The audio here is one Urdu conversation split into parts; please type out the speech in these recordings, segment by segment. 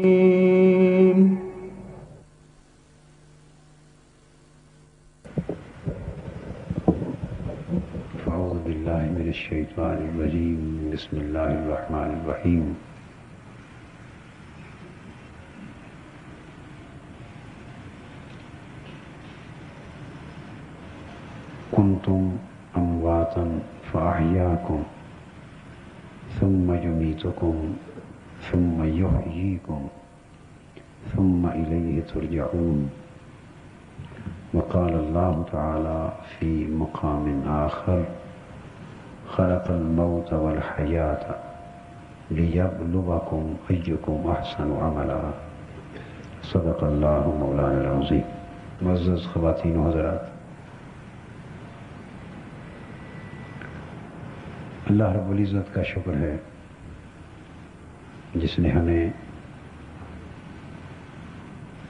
أعوذ بالله من الشيطان الرجيم. بسم الله الرحمن الرحيم. كنتم أمواتا فأحياكم ثم يميتكم ثم يحييكم ثم إليه ترجعون. وقال الله تعالى في مقام آخر: خلق الموت والحياة ليبلوكم أيكم أحسن عملا. صدق الله مولانا العظيم. معزز خواتین و حضرات، اللہ رب العزت کا شکر ہے جس نے ہمیں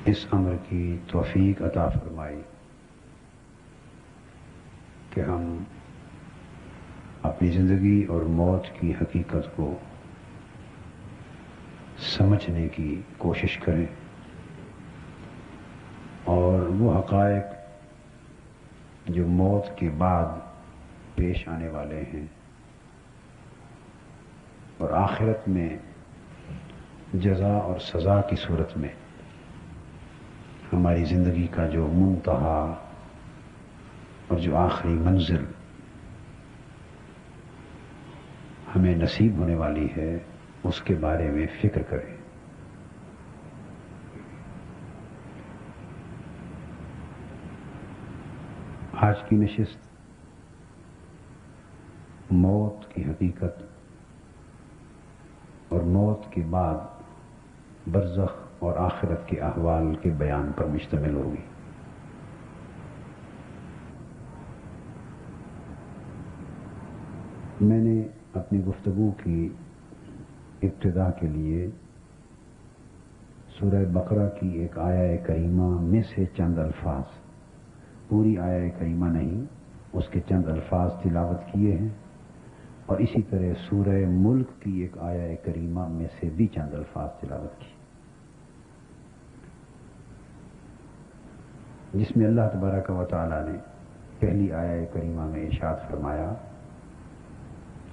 اس امر کی توفیق عطا فرمائی کہ ہم اپنی زندگی اور موت کی حقیقت کو سمجھنے کی کوشش کریں اور وہ حقائق جو موت کے بعد پیش آنے والے ہیں اور آخرت میں جزا اور سزا کی صورت میں ہماری زندگی کا جو منتہا اور جو آخری منزل ہمیں نصیب ہونے والی ہے اس کے بارے میں فکر کریں۔ آج کی نشست موت کی حقیقت اور موت کے بعد برزخ اور آخرت کے احوال کے بیان پر مشتمل ہوگی۔ میں نے اپنی گفتگو کی ابتدا کے لیے سورہ بقرہ کی ایک آیہ کریمہ میں سے چند الفاظ، پوری آیہ کریمہ نہیں، اس کے چند الفاظ تلاوت کیے ہیں، اور اسی طرح سورہ ملک کی ایک آیہ کریمہ میں سے بھی چند الفاظ تلاوت کی، جس میں اللہ تبارک و تعالی نے پہلی آیہ کریمہ میں ارشاد فرمایا: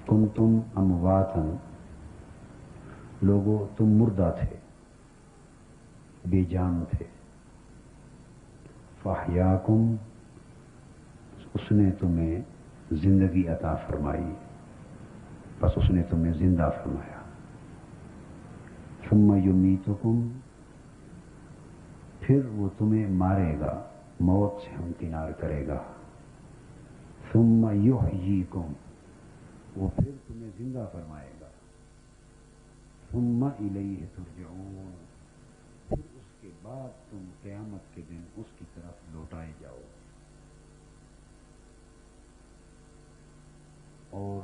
کنتم امواتن، لوگو تم مردہ تھے، بے جان تھے، فاحیاکم، اس نے تمہیں زندگی عطا فرمائی، بس اس نے تمہیں زندہ فرمایا، ثم یمیتکم، پھر وہ تمہیں مارے گا، موت سے ہمکنار کرے گا، ثم یحییکم، وہ پھر تمہیں زندہ فرمائے گا، ثم الیہ ترجعون، پھر اس کے بعد تم قیامت کے دن اس کی طرف لوٹائے جاؤ۔ اور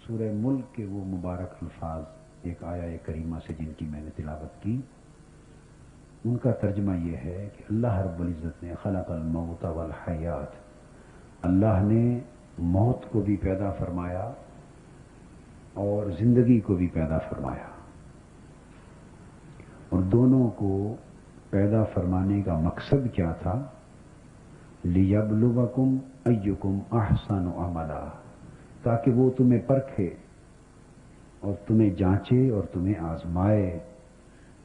سورہ ملک کے وہ مبارک الفاظ ایک آیہ کریمہ سے جن کی میں نے تلاوت کی، ان کا ترجمہ یہ ہے کہ اللہ رب العزت نے خلق الموت والحیات، اللہ نے موت کو بھی پیدا فرمایا اور زندگی کو بھی پیدا فرمایا، اور دونوں کو پیدا فرمانے کا مقصد کیا تھا؟ لِيَبْلُوَكُمْ أَيُّكُمْ أَحْسَنُ عَمَلًا، تاکہ وہ تمہیں پرکھے اور تمہیں جانچے اور تمہیں آزمائے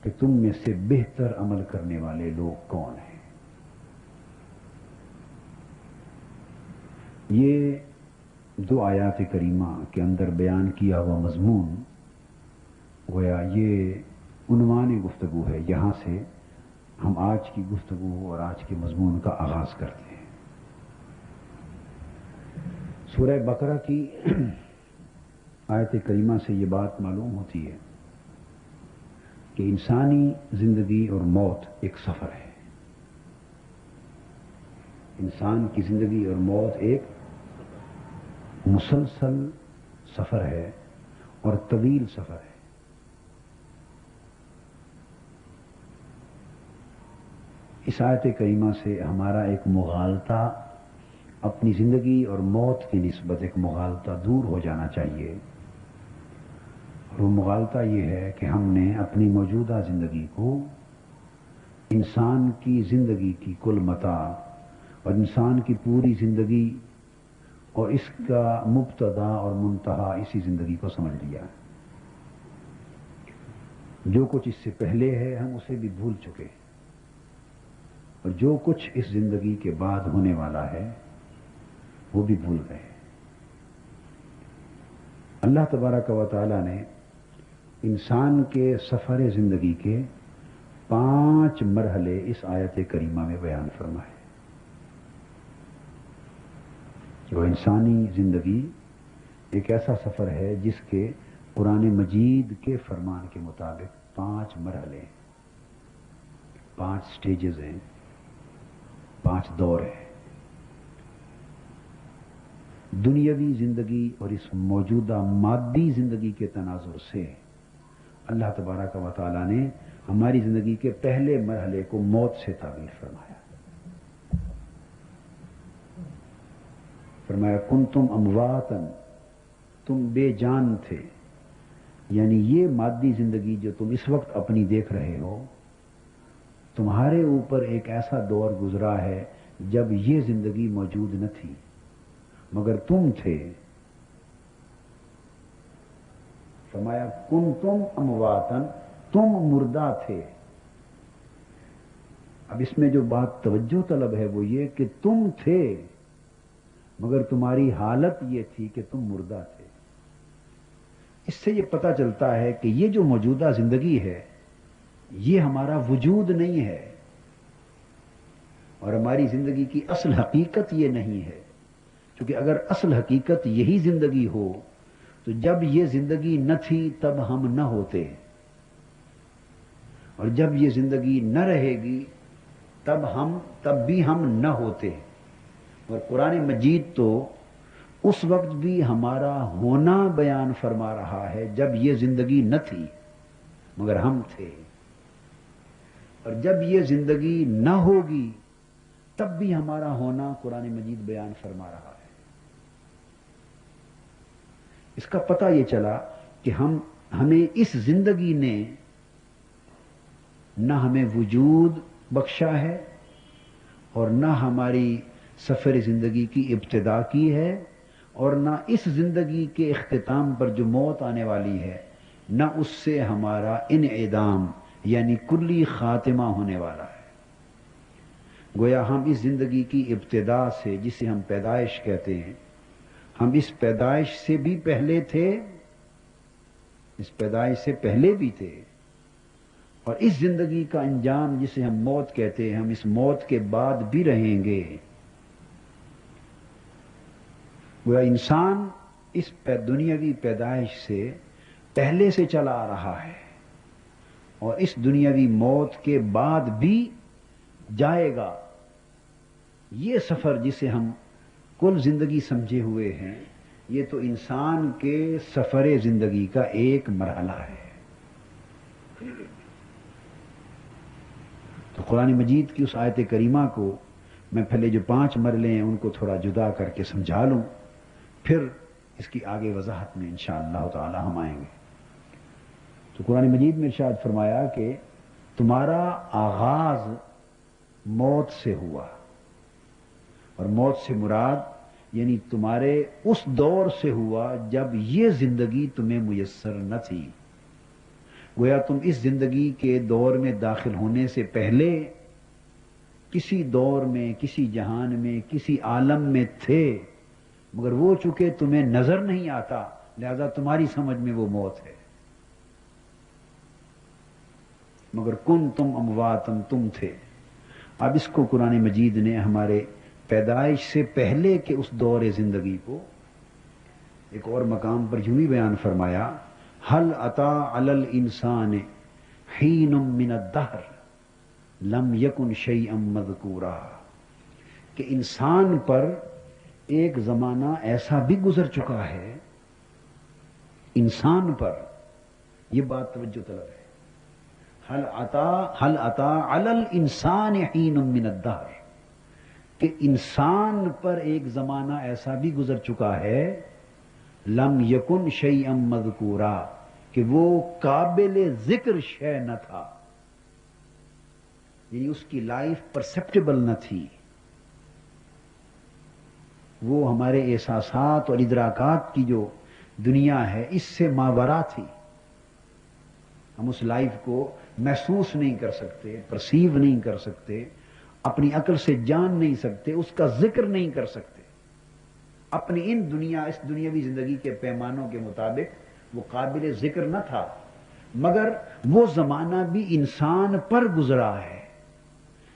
کہ تم میں سے بہتر عمل کرنے والے لوگ کون ہیں۔ یہ دو آیات کریمہ کے اندر بیان کیا ہوا مضمون گویا یہ عنوان گفتگو ہے، یہاں سے ہم آج کی گفتگو اور آج کے مضمون کا آغاز کرتے ہیں۔ سورہ بقرہ کی آیت کریمہ سے یہ بات معلوم ہوتی ہے کہ انسانی زندگی اور موت ایک سفر ہے۔ انسان کی زندگی اور موت ایک مسلسل سفر ہے اور طویل سفر ہے۔ اس آیت کریمہ سے ہمارا ایک مغالطہ، اپنی زندگی اور موت کی نسبت ایک مغالطہ دور ہو جانا چاہیے، اور وہ مغالطہ یہ ہے کہ ہم نے اپنی موجودہ زندگی کو انسان کی زندگی کی کل متاع اور انسان کی پوری زندگی اور اس کا مبتدا اور منتہا اسی زندگی کو سمجھ لیا. جو کچھ اس سے پہلے ہے ہم اسے بھی بھول چکے اور جو کچھ اس زندگی کے بعد ہونے والا ہے وہ بھی بھول گئے. اللہ تبارک و تعالی نے انسان کے سفر زندگی کے 5 مرحلے اس آیت کریمہ میں بیان فرمائے. وہ انسانی زندگی ایک ایسا سفر ہے جس کے قرآن مجید کے فرمان کے مطابق 5 مرحلے ہیں، 5 سٹیجز ہیں، 5 دور ہیں. دنیاوی زندگی اور اس موجودہ مادی زندگی کے تناظر سے اللہ تبارک و تعالیٰ نے ہماری زندگی کے پہلے مرحلے کو موت سے تعبیر فرمایا. فرمایا کنتم امواتن، تم بے جان تھے. یعنی یہ مادی زندگی جو تم اس وقت اپنی دیکھ رہے ہو، تمہارے اوپر ایک ایسا دور گزرا ہے جب یہ زندگی موجود نہ تھی مگر تم تھے. فرمایا کنتم امواتن، تم مردہ تھے. اب اس میں جو بات توجہ طلب ہے وہ یہ کہ تم تھے مگر تمہاری حالت یہ تھی کہ تم مردہ تھے. اس سے یہ پتہ چلتا ہے کہ یہ جو موجودہ زندگی ہے یہ ہمارا وجود نہیں ہے اور ہماری زندگی کی اصل حقیقت یہ نہیں ہے. کیونکہ اگر اصل حقیقت یہی زندگی ہو تو جب یہ زندگی نہ تھی تب ہم نہ ہوتے، اور جب یہ زندگی نہ رہے گی تب بھی ہم نہ ہوتے. اور قرآن مجید تو اس وقت بھی ہمارا ہونا بیان فرما رہا ہے جب یہ زندگی نہ تھی مگر ہم تھے، اور جب یہ زندگی نہ ہوگی تب بھی ہمارا ہونا قرآن مجید بیان فرما رہا ہے. اس کا پتہ یہ چلا کہ ہمیں اس زندگی نے نہ ہمیں وجود بخشا ہے اور نہ ہماری سفر زندگی کی ابتدا کی ہے، اور نہ اس زندگی کے اختتام پر جو موت آنے والی ہے نہ اس سے ہمارا انعدام یعنی کلی خاتمہ ہونے والا ہے. گویا ہم اس زندگی کی ابتدا سے، جسے ہم پیدائش کہتے ہیں، ہم اس پیدائش سے بھی پہلے تھے، اس پیدائش سے پہلے بھی تھے، اور اس زندگی کا انجام جسے ہم موت کہتے ہیں ہم اس موت کے بعد بھی رہیں گے. گویا انسان اس دنیاوی پیدائش سے پہلے سے چلا آ رہا ہے اور اس دنیاوی موت کے بعد بھی جائے گا. یہ سفر جسے ہم کل زندگی سمجھے ہوئے ہیں یہ تو انسان کے سفر زندگی کا ایک مرحلہ ہے. تو قرآن مجید کی اس آیت کریمہ کو میں پہلے جو 5 مرحلے ہیں ان کو تھوڑا جدا کر کے سمجھا لوں، پھر اس کی آگے وضاحت میں انشاءاللہ تعالی ہم آئیں گے. تو قرآن مجید میں ارشاد فرمایا کہ تمہارا آغاز موت سے ہوا، اور موت سے مراد یعنی تمہارے اس دور سے ہوا جب یہ زندگی تمہیں میسر نہ تھی. گویا تم اس زندگی کے دور میں داخل ہونے سے پہلے کسی دور میں، کسی جہان میں، کسی عالم میں تھے، مگر وہ چونکہ تمہیں نظر نہیں آتا لہذا تمہاری سمجھ میں وہ موت ہے. مگر تم امواتن، تم تھے. اب اس کو قرآن مجید نے ہمارے پیدائش سے پہلے کے اس دور زندگی کو ایک اور مقام پر یوں ہی بیان فرمایا، هل اتى على الانسان حين من الدهر لم يكن شيئا مذكورا، کہ انسان پر ایک زمانہ ایسا بھی گزر چکا ہے، انسان پر یہ بات توجہ طلب ہے، هل اتى على الانسان حين من الدهر، کہ انسان پر ایک زمانہ ایسا بھی گزر چکا ہے لم یکن شیئا مذکورا، کہ وہ قابل ذکر شے نہ تھا، یعنی اس کی لائف پرسپٹیبل نہ تھی، وہ ہمارے احساسات اور ادراکات کی جو دنیا ہے اس سے ماورا تھی. ہم اس لائف کو محسوس نہیں کر سکتے، پرسیو نہیں کر سکتے، اپنی عقل سے جان نہیں سکتے، اس کا ذکر نہیں کر سکتے. اپنی اس دنیاوی زندگی کے پیمانوں کے مطابق وہ قابل ذکر نہ تھا، مگر وہ زمانہ بھی انسان پر گزرا ہے.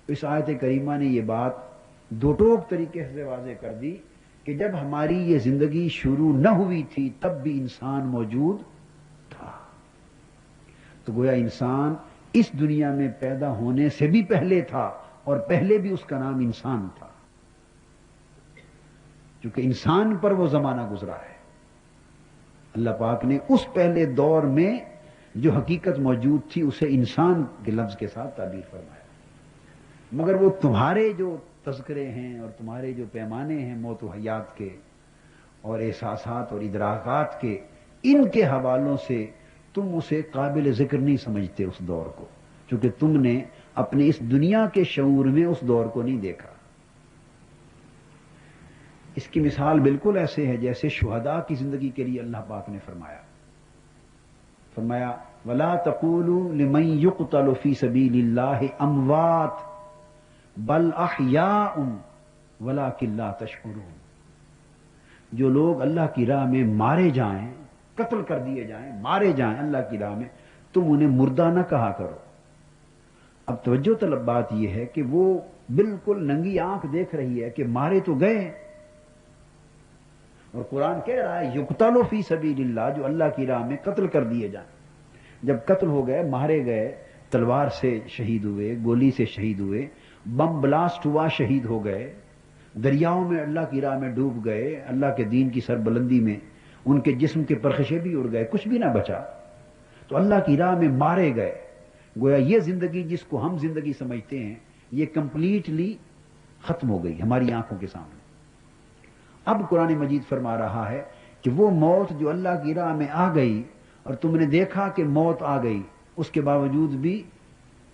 اس آیت کریمہ نے یہ بات دو ٹوک طریقے سے واضح کر دی کہ جب ہماری یہ زندگی شروع نہ ہوئی تھی تب بھی انسان موجود تھا. تو گویا انسان اس دنیا میں پیدا ہونے سے بھی پہلے تھا، اور پہلے بھی اس کا نام انسان تھا، کیونکہ انسان پر وہ زمانہ گزرا ہے. اللہ پاک نے اس پہلے دور میں جو حقیقت موجود تھی اسے انسان کے لفظ کے ساتھ تعبیر فرمایا. مگر وہ تمہارے جو تذکرے ہیں اور تمہارے جو پیمانے ہیں موت و حیات کے اور احساسات اور ادراکات کے، ان کے حوالوں سے تم اسے قابل ذکر نہیں سمجھتے اس دور کو، چونکہ تم نے اپنے اس دنیا کے شعور میں اس دور کو نہیں دیکھا. اس کی مثال بالکل ایسے ہے جیسے شہداء کی زندگی کے لیے اللہ پاک نے فرمایا وَلَا تَقُولُوا لِمَنْ يُقْتَلُ فِي سَبِيلِ اللَّهِ أَمْوَاتٌ بَلْ أَحْيَاءٌ وَلَكِنْ لَا تَشْعُرُونَ. جو لوگ اللہ کی راہ میں مارے جائیں، قتل کر دیے جائیں، مارے جائیں اللہ کی راہ میں، تم انہیں مردہ نہ کہا کرو. اب توجہ طلب بات یہ ہے کہ وہ بالکل ننگی آنکھ دیکھ رہی ہے کہ مارے تو گئے، اور قرآن کہہ رہا ہے یقتلوا فی سبیل اللہ، جو اللہ کی راہ میں قتل کر دیے جائیں. جب قتل ہو گئے، مارے گئے، تلوار سے شہید ہوئے، گولی سے شہید ہوئے، بم بلاسٹ ہوا شہید ہو گئے، دریاؤں میں اللہ کی راہ میں ڈوب گئے، اللہ کے دین کی سربلندی میں ان کے جسم کے پرخشے بھی اڑ گئے، کچھ بھی نہ بچا. تو اللہ کی راہ میں مارے گئے. گویا یہ زندگی جس کو ہم زندگی سمجھتے ہیں یہ کمپلیٹلی ختم ہو گئی ہماری آنکھوں کے سامنے. اب قرآن مجید فرما رہا ہے کہ وہ موت جو اللہ کی راہ میں آ گئی اور تم نے دیکھا کہ موت آ گئی، اس کے باوجود بھی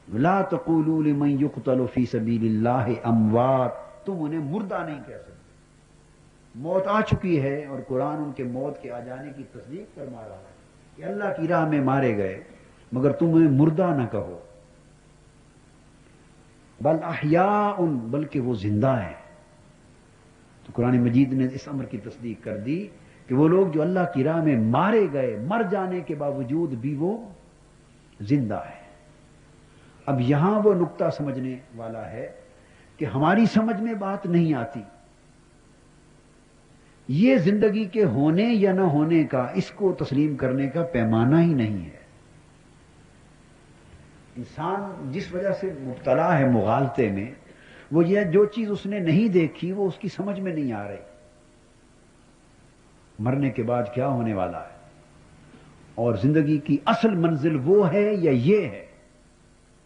لا تقولوا لمن يقتل فی سبیل اللہ اموات، تم انہیں مردہ نہیں کہہ سکتے. موت آ چکی ہے اور قرآن ان کے موت کے آ جانے کی تصدیق فرما رہا ہے کہ اللہ کی راہ میں مارے گئے، مگر تم انہیں مردہ نہ کہو. بل احیاء، بلکہ وہ زندہ ہیں. تو قرآن مجید نے اس امر کی تصدیق کر دی کہ وہ لوگ جو اللہ کی راہ میں مارے گئے، مر جانے کے باوجود بھی وہ زندہ ہے. اب یہاں وہ نقطہ سمجھنے والا ہے کہ ہماری سمجھ میں بات نہیں آتی. یہ زندگی کے ہونے یا نہ ہونے کا، اس کو تسلیم کرنے کا پیمانہ ہی نہیں ہے. انسان جس وجہ سے مبتلا ہے مغالطے میں، وہ یہ جو چیز اس نے نہیں دیکھی وہ اس کی سمجھ میں نہیں آ رہی. مرنے کے بعد کیا ہونے والا ہے، اور زندگی کی اصل منزل وہ ہے یا یہ ہے،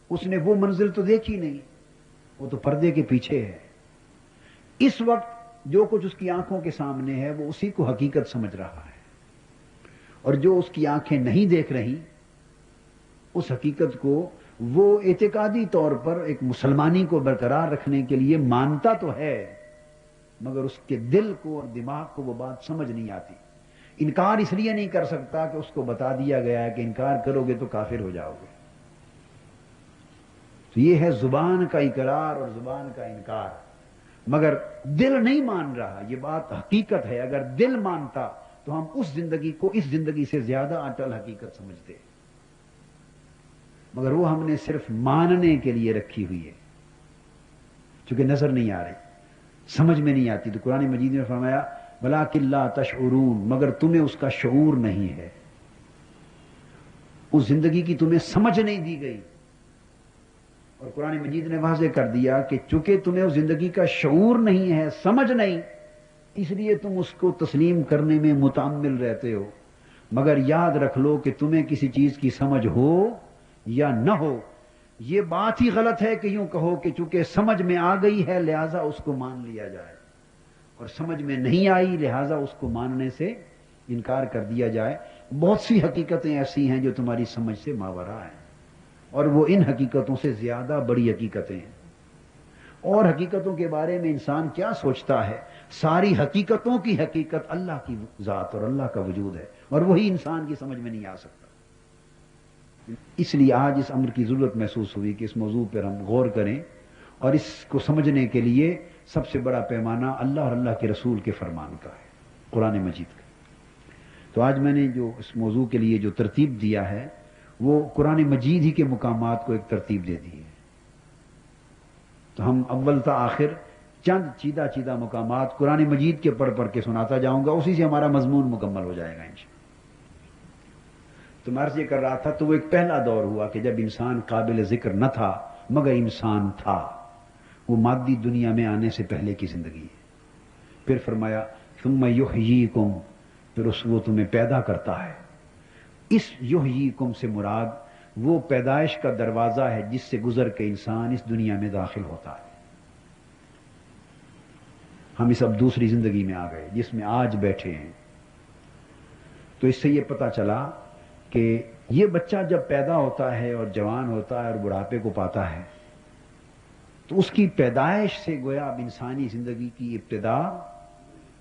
اس نے وہ منزل تو دیکھی نہیں، وہ تو پردے کے پیچھے ہے. اس وقت جو کچھ اس کی آنکھوں کے سامنے ہے وہ اسی کو حقیقت سمجھ رہا ہے، اور جو اس کی آنکھیں نہیں دیکھ رہی اس حقیقت کو وہ اعتقادی طور پر ایک مسلمانی کو برقرار رکھنے کے لیے مانتا تو ہے، مگر اس کے دل کو اور دماغ کو وہ بات سمجھ نہیں آتی. انکار اس لیے نہیں کر سکتا کہ اس کو بتا دیا گیا ہے کہ انکار کرو گے تو کافر ہو جاؤ گے. تو یہ ہے زبان کا اقرار اور زبان کا انکار، مگر دل نہیں مان رہا. یہ بات حقیقت ہے. اگر دل مانتا تو ہم اس زندگی کو اس زندگی سے زیادہ اٹل حقیقت سمجھتے، مگر وہ ہم نے صرف ماننے کے لیے رکھی ہوئی ہے، چونکہ نظر نہیں آ رہی، سمجھ میں نہیں آتی. تو قرآن مجید نے فرمایا وَلَٰكِن لَا تَشْعُرُونَ، مگر تمہیں اس کا شعور نہیں ہے، اس زندگی کی تمہیں سمجھ نہیں دی گئی. اور قرآن مجید نے واضح کر دیا کہ چونکہ تمہیں اس زندگی کا شعور نہیں ہے، سمجھ نہیں، اس لیے تم اس کو تسلیم کرنے میں متعمل رہتے ہو. مگر یاد رکھ لو کہ تمہیں کسی چیز کی سمجھ ہو یا نہ ہو، یہ بات ہی غلط ہے کہ یوں کہو کہ چونکہ سمجھ میں آ گئی ہے لہذا اس کو مان لیا جائے، اور سمجھ میں نہیں آئی لہذا اس کو ماننے سے انکار کر دیا جائے. بہت سی حقیقتیں ایسی ہیں جو تمہاری سمجھ سے ماورا ہیں، اور وہ ان حقیقتوں سے زیادہ بڑی حقیقتیں ہیں۔ اور حقیقتوں کے بارے میں انسان کیا سوچتا ہے؟ ساری حقیقتوں کی حقیقت اللہ کی ذات اور اللہ کا وجود ہے، اور وہی انسان کی سمجھ میں نہیں آ سکتا۔ اس لیے آج اس امر کی ضرورت محسوس ہوئی کہ اس موضوع پر ہم غور کریں، اور اس کو سمجھنے کے لیے سب سے بڑا پیمانہ اللہ اور اللہ کے رسول کے فرمان کا ہے، قرآن مجید کا۔ تو آج میں نے جو اس موضوع کے لیے جو ترتیب دیا ہے وہ قرآن مجید ہی کے مقامات کو ایک ترتیب دے دی ہے۔ تو ہم اول تا آخر چند چیدہ چیدہ مقامات قرآن مجید کے پڑھ پڑھ کے سناتا جاؤں گا، اسی سے ہمارا مضمون مکمل ہو جائے گا انشاءاللہ۔ تو میں عرض یہ کر رہا تھا، تو وہ ایک پہلا دور ہوا کہ جب انسان قابل ذکر نہ تھا مگر انسان تھا، وہ مادی دنیا میں آنے سے پہلے کی زندگی ہے۔ پھر فرمایا ثم یحییکم، پھر وہ تمہیں پیدا کرتا ہے۔ اس یحییکم سے مراد وہ پیدائش کا دروازہ ہے جس سے گزر کے انسان اس دنیا میں داخل ہوتا ہے۔ ہم اس اب دوسری زندگی میں آ گئے جس میں آج بیٹھے ہیں۔ تو اس سے یہ پتہ چلا کہ یہ بچہ جب پیدا ہوتا ہے اور جوان ہوتا ہے اور بڑھاپے کو پاتا ہے تو اس کی پیدائش سے گویا اب انسانی زندگی کی ابتدا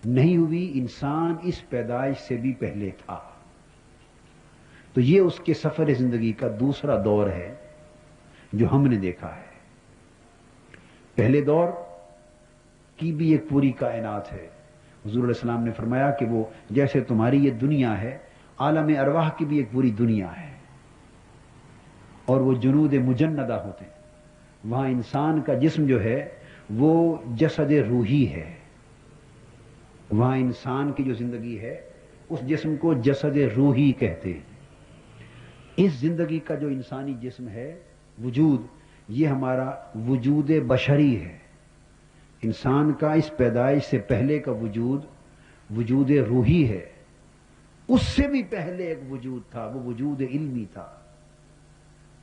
نہیں ہوئی، انسان اس پیدائش سے بھی پہلے تھا۔ تو یہ اس کے سفر زندگی کا دوسرا دور ہے جو ہم نے دیکھا ہے۔ پہلے دور کی بھی ایک پوری کائنات ہے۔ حضور علیہ السلام نے فرمایا کہ وہ جیسے تمہاری یہ دنیا ہے، عالم ارواح کی بھی ایک پوری دنیا ہے، اور وہ جنود مجندہ ہوتے ہیں۔ وہاں انسان کا جسم جو ہے وہ جسد روحی ہے، وہاں انسان کی جو زندگی ہے اس جسم کو جسد روحی کہتے ہیں۔ اس زندگی کا جو انسانی جسم ہے، وجود، یہ ہمارا وجود بشری ہے۔ انسان کا اس پیدائش سے پہلے کا وجود وجود روحی ہے۔ اس سے بھی پہلے ایک وجود تھا، وہ وجود علمی تھا۔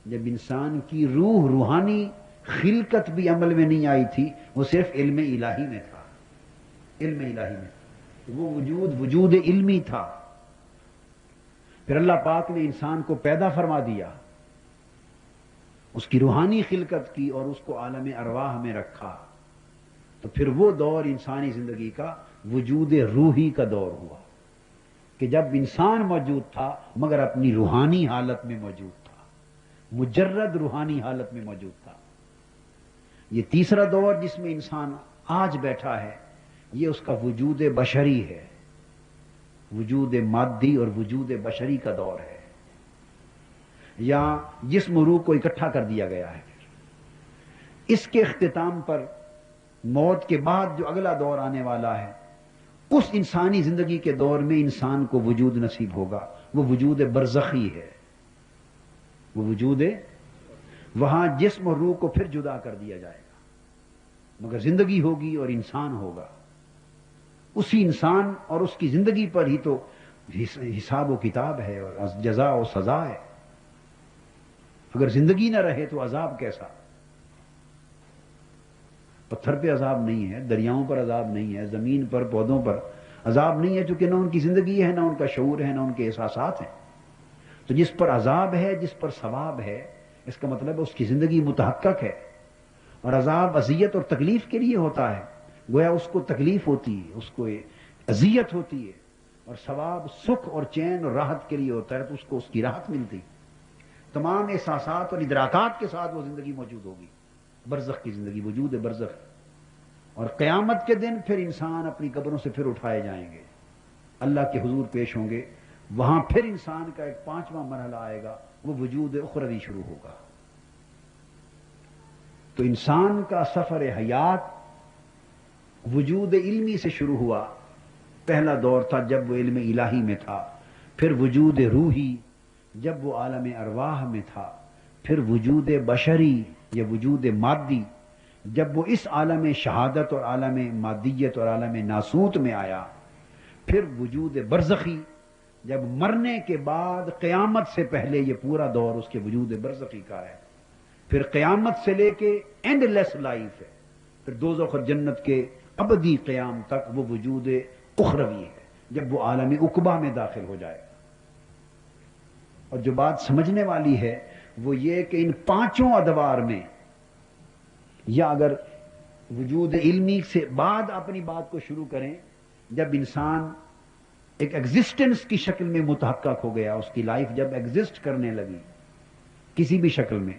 جب انسان کی روح، روحانی خلقت بھی عمل میں نہیں آئی تھی، وہ صرف علم الہی میں تھا، علم الہی میں وہ وجود وجود علمی تھا۔ پھر اللہ پاک نے انسان کو پیدا فرما دیا، اس کی روحانی خلقت کی اور اس کو عالم ارواح میں رکھا۔ تو پھر وہ دور انسانی زندگی کا وجود روحی کا دور ہوا کہ جب انسان موجود تھا مگر اپنی روحانی حالت میں موجود تھا، مجرد روحانی حالت میں موجود تھا۔ یہ تیسرا دور جس میں انسان آج بیٹھا ہے، یہ اس کا وجود بشری ہے، وجود مادی اور وجود بشری کا دور ہے، یا جسم و روح کو اکٹھا کر دیا گیا ہے۔ اس کے اختتام پر موت کے بعد جو اگلا دور آنے والا ہے، اس انسانی زندگی کے دور میں انسان کو وجود نصیب ہوگا، وہ وجود برزخی ہے، وہ وجود، وہاں جسم اور روح کو پھر جدا کر دیا جائے گا، مگر زندگی ہوگی اور انسان ہوگا۔ اسی انسان اور اس کی زندگی پر ہی تو حساب و کتاب ہے اور جزا و سزا ہے۔ اگر زندگی نہ رہے تو عذاب کیسا؟ پتھر پہ عذاب نہیں ہے، دریاؤں پر عذاب نہیں ہے، زمین پر، پودوں پر عذاب نہیں ہے، چونکہ نہ ان کی زندگی ہے، نہ ان کا شعور ہے، نہ ان کے احساسات ہیں۔ تو جس پر عذاب ہے، جس پر ثواب ہے، اس کا مطلب اس کی زندگی متحقق ہے۔ اور عذاب اذیت اور تکلیف کے لیے ہوتا ہے، گویا اس کو تکلیف ہوتی ہے، اس کو اذیت ہوتی ہے، اور ثواب سکھ اور چین اور راحت کے لیے ہوتا ہے، تو اس کو اس کی راحت ملتی۔ تمام احساسات اور ادراکات کے ساتھ وہ زندگی موجود ہوگی، برزخ کی زندگی، وجود برزخ۔ اور قیامت کے دن پھر انسان اپنی قبروں سے پھر اٹھائے جائیں گے، اللہ کے حضور پیش ہوں گے، وہاں پھر انسان کا ایک پانچواں مرحلہ آئے گا، وہ وجود اخروی شروع ہوگا۔ تو انسان کا سفر حیات وجود علمی سے شروع ہوا، پہلا دور تھا جب وہ علم الہی میں تھا، پھر وجود روحی جب وہ عالم ارواح میں تھا، پھر وجود بشری یا وجود مادی جب وہ اس عالم شہادت اور عالم مادیت اور عالم ناسوت میں آیا، پھر وجود برزخی جب مرنے کے بعد قیامت سے پہلے یہ پورا دور اس کے وجود برزخی کا ہے، پھر قیامت سے لے کے اینڈ لیس لائف ہے، پھر دوزخ اور جنت کے ابدی قیام تک وہ وجود اخروی ہے جب وہ عالم عقبہ میں داخل ہو جائے گا۔ اور جو بات سمجھنے والی ہے وہ یہ کہ ان پانچوں ادوار میں، یا اگر وجود علمی سے بعد اپنی بات کو شروع کریں، جب انسان ایک ایگزسٹنس کی شکل میں متحقق ہو گیا، اس کی لائف جب ایگزسٹ کرنے لگی کسی بھی شکل میں،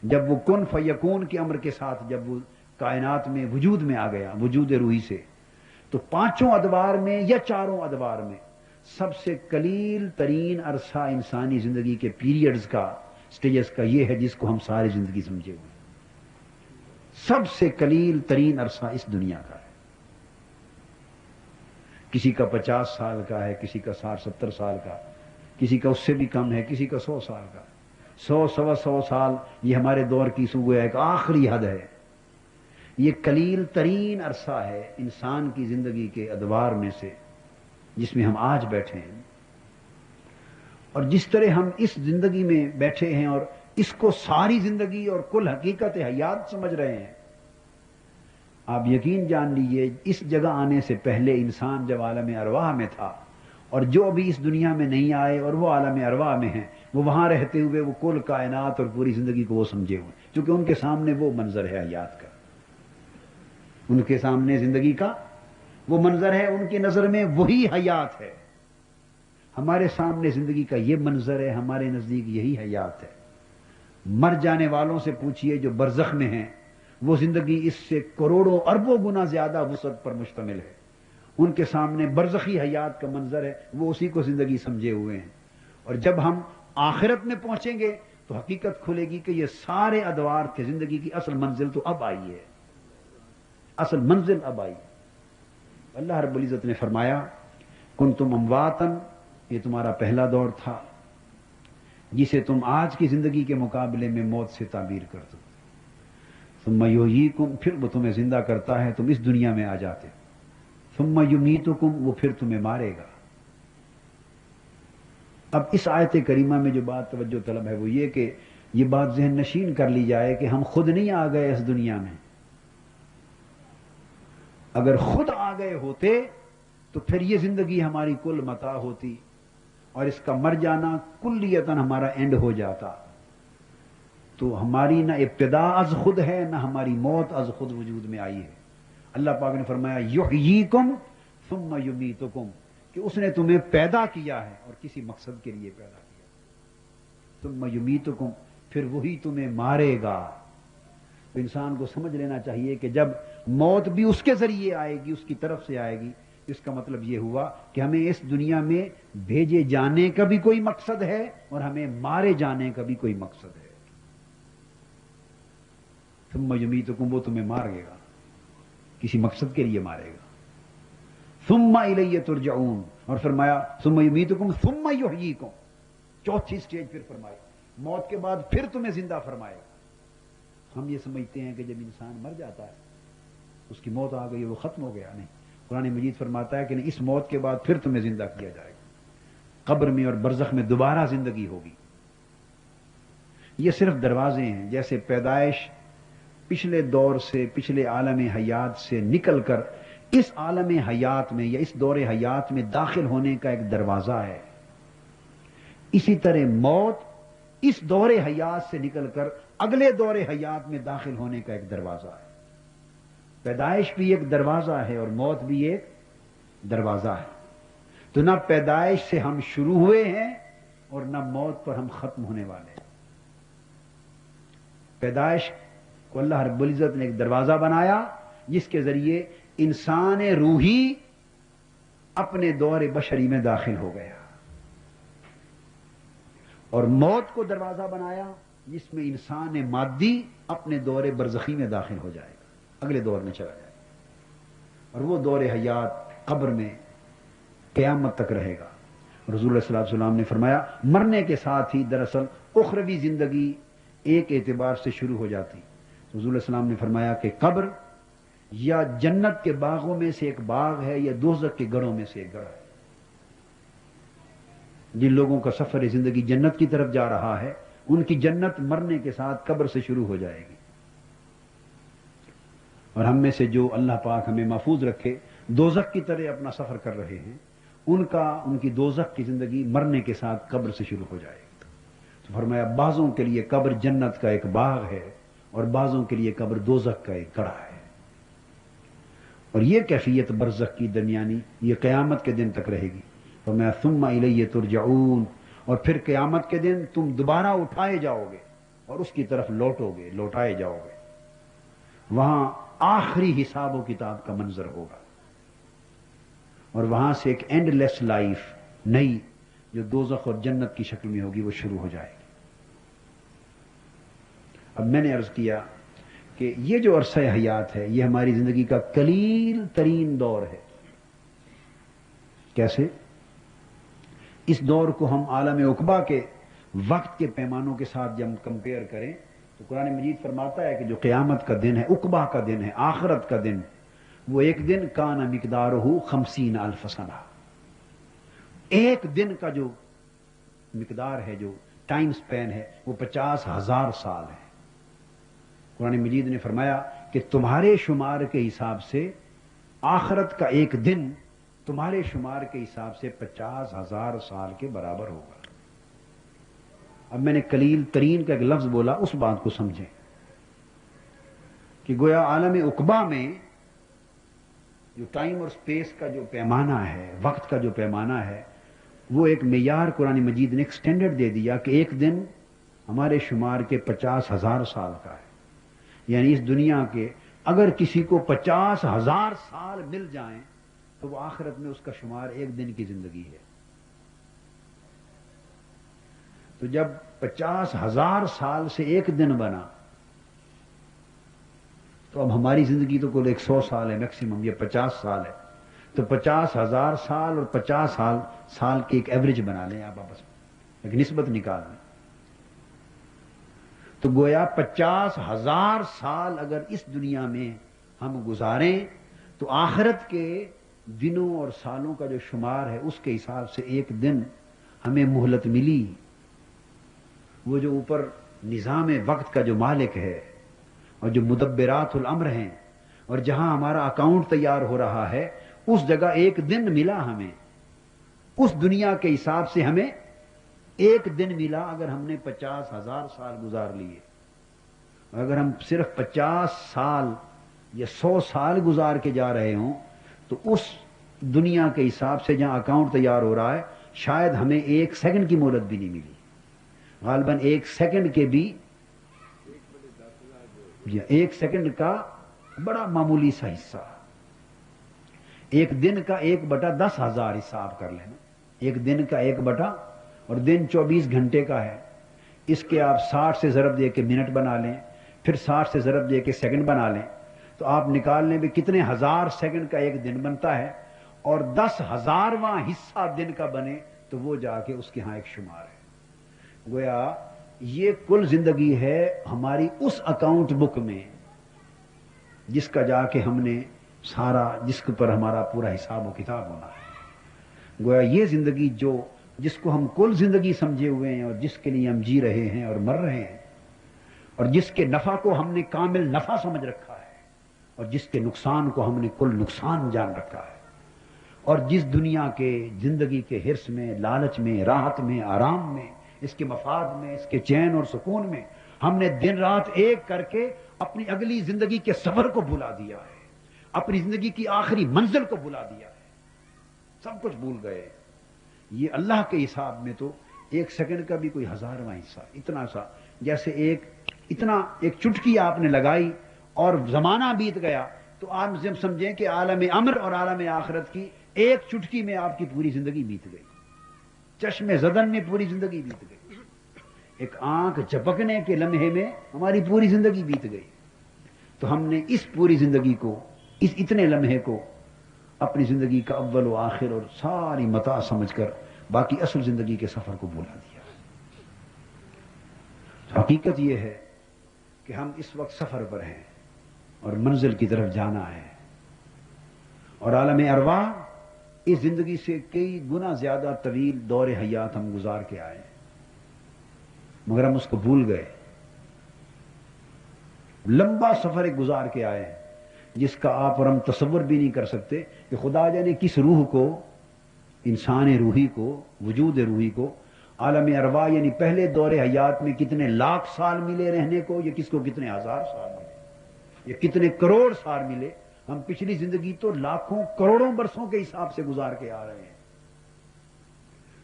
جب وہ کن فیکون کے امر کے ساتھ جب وہ کائنات میں وجود میں آ گیا وجود روحی سے، تو پانچوں ادوار میں یا چاروں ادوار میں سب سے قلیل ترین عرصہ انسانی زندگی کے پیریڈز کا، سٹیجز کا یہ ہے جس کو ہم ساری زندگی سمجھے ہوئے، سب سے قلیل ترین عرصہ اس دنیا کا ہے۔ کسی کا 50 سال کا ہے، کسی کا 60-70 سال کا، کسی کا اس سے بھی کم ہے، کسی کا 100 سال کا، 100-125 سال یہ ہمارے دور کی سوگویا ایک آخری حد ہے۔ یہ قلیل ترین عرصہ ہے انسان کی زندگی کے ادوار میں سے جس میں ہم آج بیٹھے ہیں، اور جس طرح ہم اس زندگی میں بیٹھے ہیں اور اس کو ساری زندگی اور کل حقیقت حیات سمجھ رہے ہیں، آپ یقین جان لیجئے اس جگہ آنے سے پہلے انسان جب عالم ارواح میں تھا، اور جو ابھی اس دنیا میں نہیں آئے اور وہ عالم ارواح میں ہیں، وہ وہاں رہتے ہوئے وہ کل کائنات اور پوری زندگی کو وہ سمجھے ہوئے، کیونکہ ان کے سامنے وہ منظر ہے حیات کا، ان کے سامنے زندگی کا وہ منظر ہے، ان کی نظر میں وہی حیات ہے۔ ہمارے سامنے زندگی کا یہ منظر ہے، ہمارے نزدیک یہی حیات ہے۔ مر جانے والوں سے پوچھئے جو برزخ میں ہیں، وہ زندگی اس سے کروڑوں اربوں گنا زیادہ وسعت پر مشتمل ہے، ان کے سامنے برزخی حیات کا منظر ہے، وہ اسی کو زندگی سمجھے ہوئے ہیں۔ اور جب ہم آخرت میں پہنچیں گے تو حقیقت کھلے گی کہ یہ سارے ادوار تھے، زندگی کی اصل منزل تو اب آئی ہے، اصل منزل اب آئی۔ اللہ رب العزت نے فرمایا کنتم امواتن، یہ تمہارا پہلا دور تھا جسے تم آج کی زندگی کے مقابلے میں موت سے تعبیر کرتے ہو، ثم یحییکم، پھر وہ تمہیں زندہ کرتا ہے، تم اس دنیا میں آ جاتے، ثم یمیتکم، وہ پھر تمہیں مارے گا۔ اب اس آیت کریمہ میں جو بات توجہ طلب ہے وہ یہ کہ یہ بات ذہن نشین کر لی جائے کہ ہم خود نہیں آ گئے اس دنیا میں، اگر خود آ گئے ہوتے تو پھر یہ زندگی ہماری کل متاع ہوتی اور اس کا مر جانا کلیتاً ہمارا اینڈ ہو جاتا، تو ہماری نہ ابتدا از خود ہے نہ ہماری موت از خود وجود میں آئی ہے۔ اللہ پاک نے فرمایا یحییکم ثم یمیتکم، کہ اس نے تمہیں پیدا کیا ہے اور کسی مقصد کے لیے پیدا کیا، ثم یمیتکم، پھر وہی تمہیں مارے گا۔ تو انسان کو سمجھ لینا چاہیے کہ جب موت بھی اس کے ذریعے آئے گی، اس کی طرف سے آئے گی، اس کا مطلب یہ ہوا کہ ہمیں اس دنیا میں بھیجے جانے کا بھی کوئی مقصد ہے اور ہمیں مارے جانے کا بھی کوئی مقصد ہے۔ ثم یمیتکم، وہ تمہیں مارے گا، کسی مقصد کے لیے مارے گا۔ ثم الیہ ترجعون، اور فرمایا ثم یمیتکم ثم یحییکم، چوتھی سٹیج پھر فرمائی موت کے بعد پھر تمہیں زندہ فرمائے گا۔ ہم یہ سمجھتے ہیں کہ جب انسان مر جاتا ہے اس کی موت آ گئی وہ ختم ہو گیا، نہیں، قرآن مجید فرماتا ہے کہ نہیں، اس موت کے بعد پھر تمہیں زندہ کیا جائے گا، قبر میں اور برزخ میں دوبارہ زندگی ہوگی۔ یہ صرف دروازے ہیں، جیسے پیدائش پچھلے دور سے، پچھلے عالم حیات سے نکل کر اس عالم حیات میں یا اس دور حیات میں داخل ہونے کا ایک دروازہ ہے، اسی طرح موت اس دور حیات سے نکل کر اگلے دور حیات میں داخل ہونے کا ایک دروازہ ہے۔ پیدائش بھی ایک دروازہ ہے اور موت بھی ایک دروازہ ہے، تو نہ پیدائش سے ہم شروع ہوئے ہیں اور نہ موت پر ہم ختم ہونے والے ہیں۔ پیدائش کو اللہ رب العزت نے ایک دروازہ بنایا جس کے ذریعے انسان روحی اپنے دور بشری میں داخل ہو گیا، اور موت کو دروازہ بنایا جس میں انسان مادی اپنے دور برزخی میں داخل ہو جائے گا، اگلے دور میں چلا جائے گا، اور وہ دور حیات قبر میں قیامت تک رہے گا۔ رسول اللہ صلی اللہ علیہ وسلم نے فرمایا مرنے کے ساتھ ہی دراصل اخروی زندگی ایک اعتبار سے شروع ہو جاتی۔ رسول اللہ صلی اللہ علیہ وسلم نے فرمایا کہ قبر یا جنت کے باغوں میں سے ایک باغ ہے یا دوزخ کے گڑھوں میں سے ایک گڑھ ہے۔ جن لوگوں کا سفر زندگی جنت کی طرف جا رہا ہے ان کی جنت مرنے کے ساتھ قبر سے شروع ہو جائے گی، اور ہم میں سے جو اللہ پاک ہمیں محفوظ رکھے دوزخ کی طرح اپنا سفر کر رہے ہیں ان کی دوزخ کی زندگی مرنے کے ساتھ قبر سے شروع ہو جائے گی۔ فرمایا بعضوں کے لیے قبر جنت کا ایک باغ ہے اور بعضوں کے لیے قبر دوزخ کا ایک گڑھا ہے، اور یہ کیفیت برزخ کی درمیانی یہ قیامت کے دن تک رہے گی۔ فرمایا ثم الیہ ترجعون، اور پھر قیامت کے دن تم دوبارہ اٹھائے جاؤ گے اور اس کی طرف لوٹائے جاؤ گے، وہاں آخری حساب و کتاب کا منظر ہوگا، اور وہاں سے ایک اینڈ لیس لائف نئی جو دوزخ اور جنت کی شکل میں ہوگی وہ شروع ہو جائے گی۔ اب میں نے عرض کیا کہ یہ جو عرصہ حیات ہے یہ ہماری زندگی کا قلیل ترین دور ہے۔ کیسے؟ اس دور کو ہم عالم عقبہ کے وقت کے پیمانوں کے ساتھ جب کمپیئر کریں تو قرآن مجید فرماتا ہے کہ جو قیامت کا دن ہے، عقبہ کا دن ہے، آخرت کا دن، وہ ایک دن کان مقدارہ 50,000 سنہ، ایک دن کا جو مقدار ہے، جو ٹائم سپین ہے، وہ 50,000 سال ہے۔ قرآن مجید نے فرمایا کہ تمہارے شمار کے حساب سے آخرت کا ایک دن تمہارے شمار کے حساب سے 50,000 سال کے برابر ہوگا۔ اب میں نے قلیل ترین کا ایک لفظ بولا، اس بات کو سمجھیں کہ گویا عالم عقبہ میں جو ٹائم اور سپیس کا جو پیمانہ ہے، وقت کا جو پیمانہ ہے، وہ ایک معیار قرآن مجید نے ایک سٹینڈرڈ دے دیا کہ ایک دن ہمارے شمار کے 50,000 سال کا ہے، یعنی اس دنیا کے اگر کسی کو 50,000 سال مل جائیں تو وہ آخرت میں اس کا شمار ایک دن کی زندگی ہے۔ تو جب 50,000 سال سے ایک دن بنا تو اب ہماری زندگی تو کل 100 سال ہے میکسیمم، یہ 50 سال ہے، تو 50,000 سال اور 50 سال کی ایک ایوریج بنا لیں آپ آپس میں، ایک نسبت نکال لیں، تو گویا 50,000 سال اگر اس دنیا میں ہم گزاریں تو آخرت کے دنوں اور سالوں کا جو شمار ہے اس کے حساب سے ایک دن ہمیں مہلت ملی۔ وہ جو اوپر نظام وقت کا جو مالک ہے اور جو مدبرات الامر ہیں اور جہاں ہمارا اکاؤنٹ تیار ہو رہا ہے، اس جگہ ایک دن ملا ہمیں، اس دنیا کے حساب سے ہمیں ایک دن ملا اگر ہم نے 50,000 سال گزار لیے۔ اگر ہم صرف 50 سال یا 100 سال گزار کے جا رہے ہوں تو اس دنیا کے حساب سے جہاں اکاؤنٹ تیار ہو رہا ہے شاید ہمیں 1 سیکنڈ کی مہلت بھی نہیں ملی، غالباً 1 سیکنڈ کے بھی 1 سیکنڈ کا بڑا معمولی سا حصہ، ایک دن کا 1/10,000 حساب کر لینا، ایک دن کا 1 اور دن 24 گھنٹے کا ہے، اس کے آپ 60 سے ضرب دے کے منٹ بنا لیں، پھر 60 سے ضرب دے کے سیکنڈ بنا لیں، تو آپ نکال لیں بھی کتنے ہزار سیکنڈ کا ایک دن بنتا ہے، اور 10,000واں حصہ دن کا بنے تو وہ جا کے اس کے ہاں ایک شمار ہے۔ گویا یہ کل زندگی ہے ہماری اس اکاؤنٹ بک میں جس کا جا کے ہم نے سارا، جس پر ہمارا پورا حساب و کتاب ہونا ہے۔ گویا یہ زندگی جس کو ہم کل زندگی سمجھے ہوئے ہیں اور جس کے لیے ہم جی رہے ہیں اور مر رہے ہیں، اور جس کے نفع کو ہم نے کامل نفع سمجھ رکھا ہے اور جس کے نقصان کو ہم نے کل نقصان جان رکھا ہے، اور جس دنیا کے زندگی کے حرص میں، لالچ میں، راحت میں، آرام میں، اس کے مفاد میں، اس کے چین اور سکون میں ہم نے دن رات ایک کر کے اپنی اگلی زندگی کے سفر کو بھلا دیا ہے، اپنی زندگی کی آخری منزل کو بھلا دیا ہے، سب کچھ بھول گئے۔ یہ اللہ کے حساب میں تو 1 سیکنڈ کا بھی کوئی 1000واں حصہ، اتنا سا، جیسے ایک چٹکی آپ نے لگائی اور زمانہ بیت گیا، تو آپ سمجھیں کہ عالم امر اور عالم آخرت کی ایک چٹکی میں آپ کی پوری زندگی بیت گئی، چشم زدن میں پوری زندگی بیت گئی، ایک آنکھ جھپکنے کے لمحے میں ہماری پوری زندگی بیت گئی۔ تو ہم نے اس پوری زندگی کو، اس اتنے لمحے کو اپنی زندگی کا اول و آخر اور ساری متاع سمجھ کر باقی اصل زندگی کے سفر کو بھلا دیا۔ حقیقت یہ ہے کہ ہم اس وقت سفر پر ہیں اور منزل کی طرف جانا ہے، اور عالم ارواح اس زندگی سے کئی گنا زیادہ طویل دور حیات ہم گزار کے آئے، مگر ہم اس کو بھول گئے۔ لمبا سفر ایک گزار کے آئے ہیں جس کا آپ اور ہم تصور بھی نہیں کر سکتے کہ خدا جانے کس روح کو، انسان روحی کو، وجود روحی کو عالم ارواح یعنی پہلے دور حیات میں کتنے لاکھ سال ملے رہنے کو، یا کس کو کتنے ہزار سال ملے، یا کتنے کروڑ سال ملے. ہم پچھلی زندگی تو لاکھوں کروڑوں برسوں کے حساب سے گزار کے آ رہے ہیں.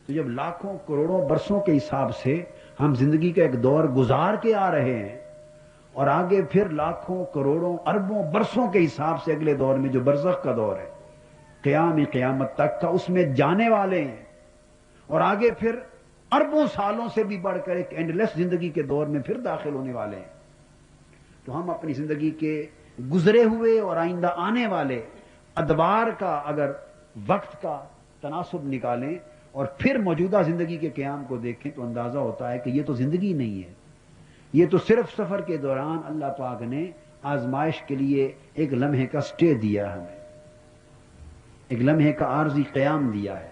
تو جب لاکھوں کروڑوں برسوں کے حساب سے ہم زندگی کا ایک دور گزار کے آ رہے ہیں، اور آگے پھر لاکھوں کروڑوں اربوں برسوں کے حساب سے اگلے دور میں جو برزخ کا دور ہے، قیامت تک کا، اس میں جانے والے ہیں، اور آگے پھر اربوں سالوں سے بھی بڑھ کر ایک اینڈلیس زندگی کے دور میں پھر داخل ہونے والے ہیں. تو ہم اپنی زندگی کے گزرے ہوئے اور آئندہ آنے والے ادوار کا اگر وقت کا تناسب نکالیں اور پھر موجودہ زندگی کے قیام کو دیکھیں تو اندازہ ہوتا ہے کہ یہ تو زندگی نہیں ہے، یہ تو صرف سفر کے دوران اللہ پاک نے آزمائش کے لیے ایک لمحے کا سٹے دیا ہمیں، ایک لمحے کا عارضی قیام دیا ہے،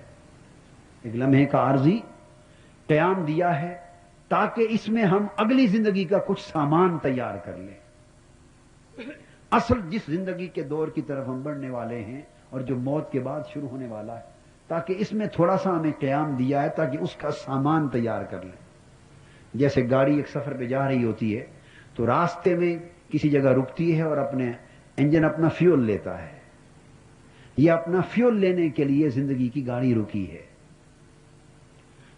ایک لمحے کا عارضی قیام دیا ہے تاکہ اس میں ہم اگلی زندگی کا کچھ سامان تیار کر لیں. اصل جس زندگی کے دور کی طرف ہم بڑھنے والے ہیں اور جو موت کے بعد شروع ہونے والا ہے، تاکہ اس میں تھوڑا سا ہمیں قیام دیا ہے تاکہ اس کا سامان تیار کر لیں. جیسے گاڑی ایک سفر پہ جا رہی ہوتی ہے تو راستے میں کسی جگہ رکتی ہے اور اپنے انجن اپنا فیول لیتا ہے، یہ اپنا فیول لینے کے لیے زندگی کی گاڑی رکی ہے.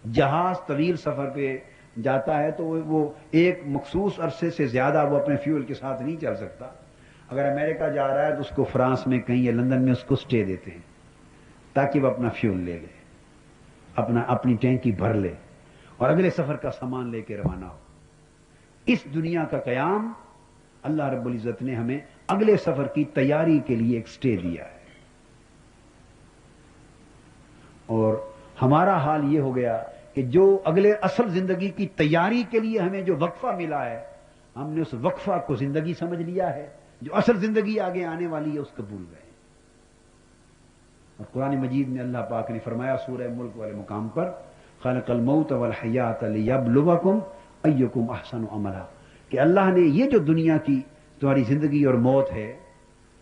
جہاز طویل سفر پہ جاتا ہے تو وہ ایک مخصوص عرصے سے زیادہ وہ اپنے فیول کے ساتھ نہیں چل سکتا. اگر امریکہ جا رہا ہے تو اس کو فرانس میں کہیں یا لندن میں اس کو سٹے دیتے ہیں تاکہ وہ اپنا فیول لے لے، اپنی ٹینکی بھر لے اور اگلے سفر کا سامان لے کے روانہ ہو. اس دنیا کا قیام اللہ رب العزت نے ہمیں اگلے سفر کی تیاری کے لیے ایک سٹے دیا ہے. اور ہمارا حال یہ ہو گیا کہ جو اگلے اصل زندگی کی تیاری کے لیے ہمیں جو وقفہ ملا ہے، ہم نے اس وقفہ کو زندگی سمجھ لیا ہے، جو اصل زندگی آگے آنے والی ہے اس کو بھول گئے. اور قرآن مجید میں اللہ پاک نے فرمایا سورہ ملک والے مقام پر، خلق الموت والحیات لیبلوکم ایکم احسن عملا، کہ اللہ نے یہ جو دنیا کی تمہاری زندگی اور موت ہے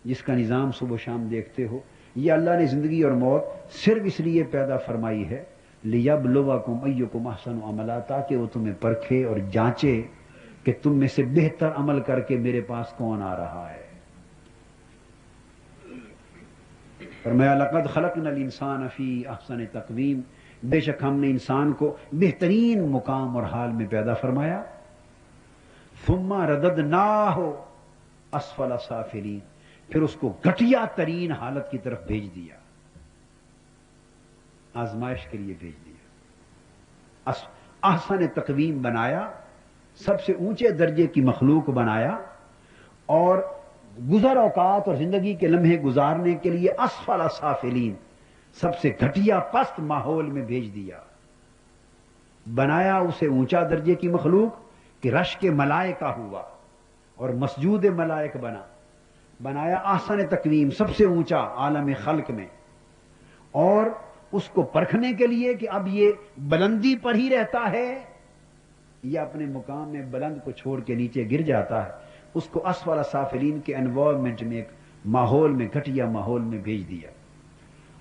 جس کا نظام صبح و شام دیکھتے ہو، یہ اللہ نے زندگی اور موت صرف اس لیے پیدا فرمائی ہے لیبلوکم ایکم احسن عملا، تاکہ وہ تمہیں پرکھے اور جانچے کہ تم میں سے بہتر عمل کر کے میرے پاس کون آ رہا ہے. فرمایا لقد خلقنا الانسان فی احسن تقویم، بے شک ہم نے انسان کو بہترین مقام اور حال میں پیدا فرمایا. ثم رددناہ اسفل سافلین، پھر اس کو گھٹیا ترین حالت کی طرف بھیج دیا، آزمائش کے لیے بھیج دیا. احسن تقویم بنایا، سب سے اونچے درجے کی مخلوق بنایا، اور گزر اوقات اور زندگی کے لمحے گزارنے کے لیے اسفل سافلین، سب سے گھٹیا پست ماحول میں بھیج دیا. بنایا اسے اونچا درجے کی مخلوق کہ رش کے ملائکہ ہوا اور مسجود ملائک بنایا احسن تقویم، سب سے اونچا عالم خلق میں، اور اس کو پرکھنے کے لیے کہ اب یہ بلندی پر ہی رہتا ہے یا اپنے مقام میں بلند کو چھوڑ کے نیچے گر جاتا ہے. اس کو اسفل سافلین کے انوائرمنٹ میں، ایک ماحول میں، گھٹیا ماحول میں بھیج دیا.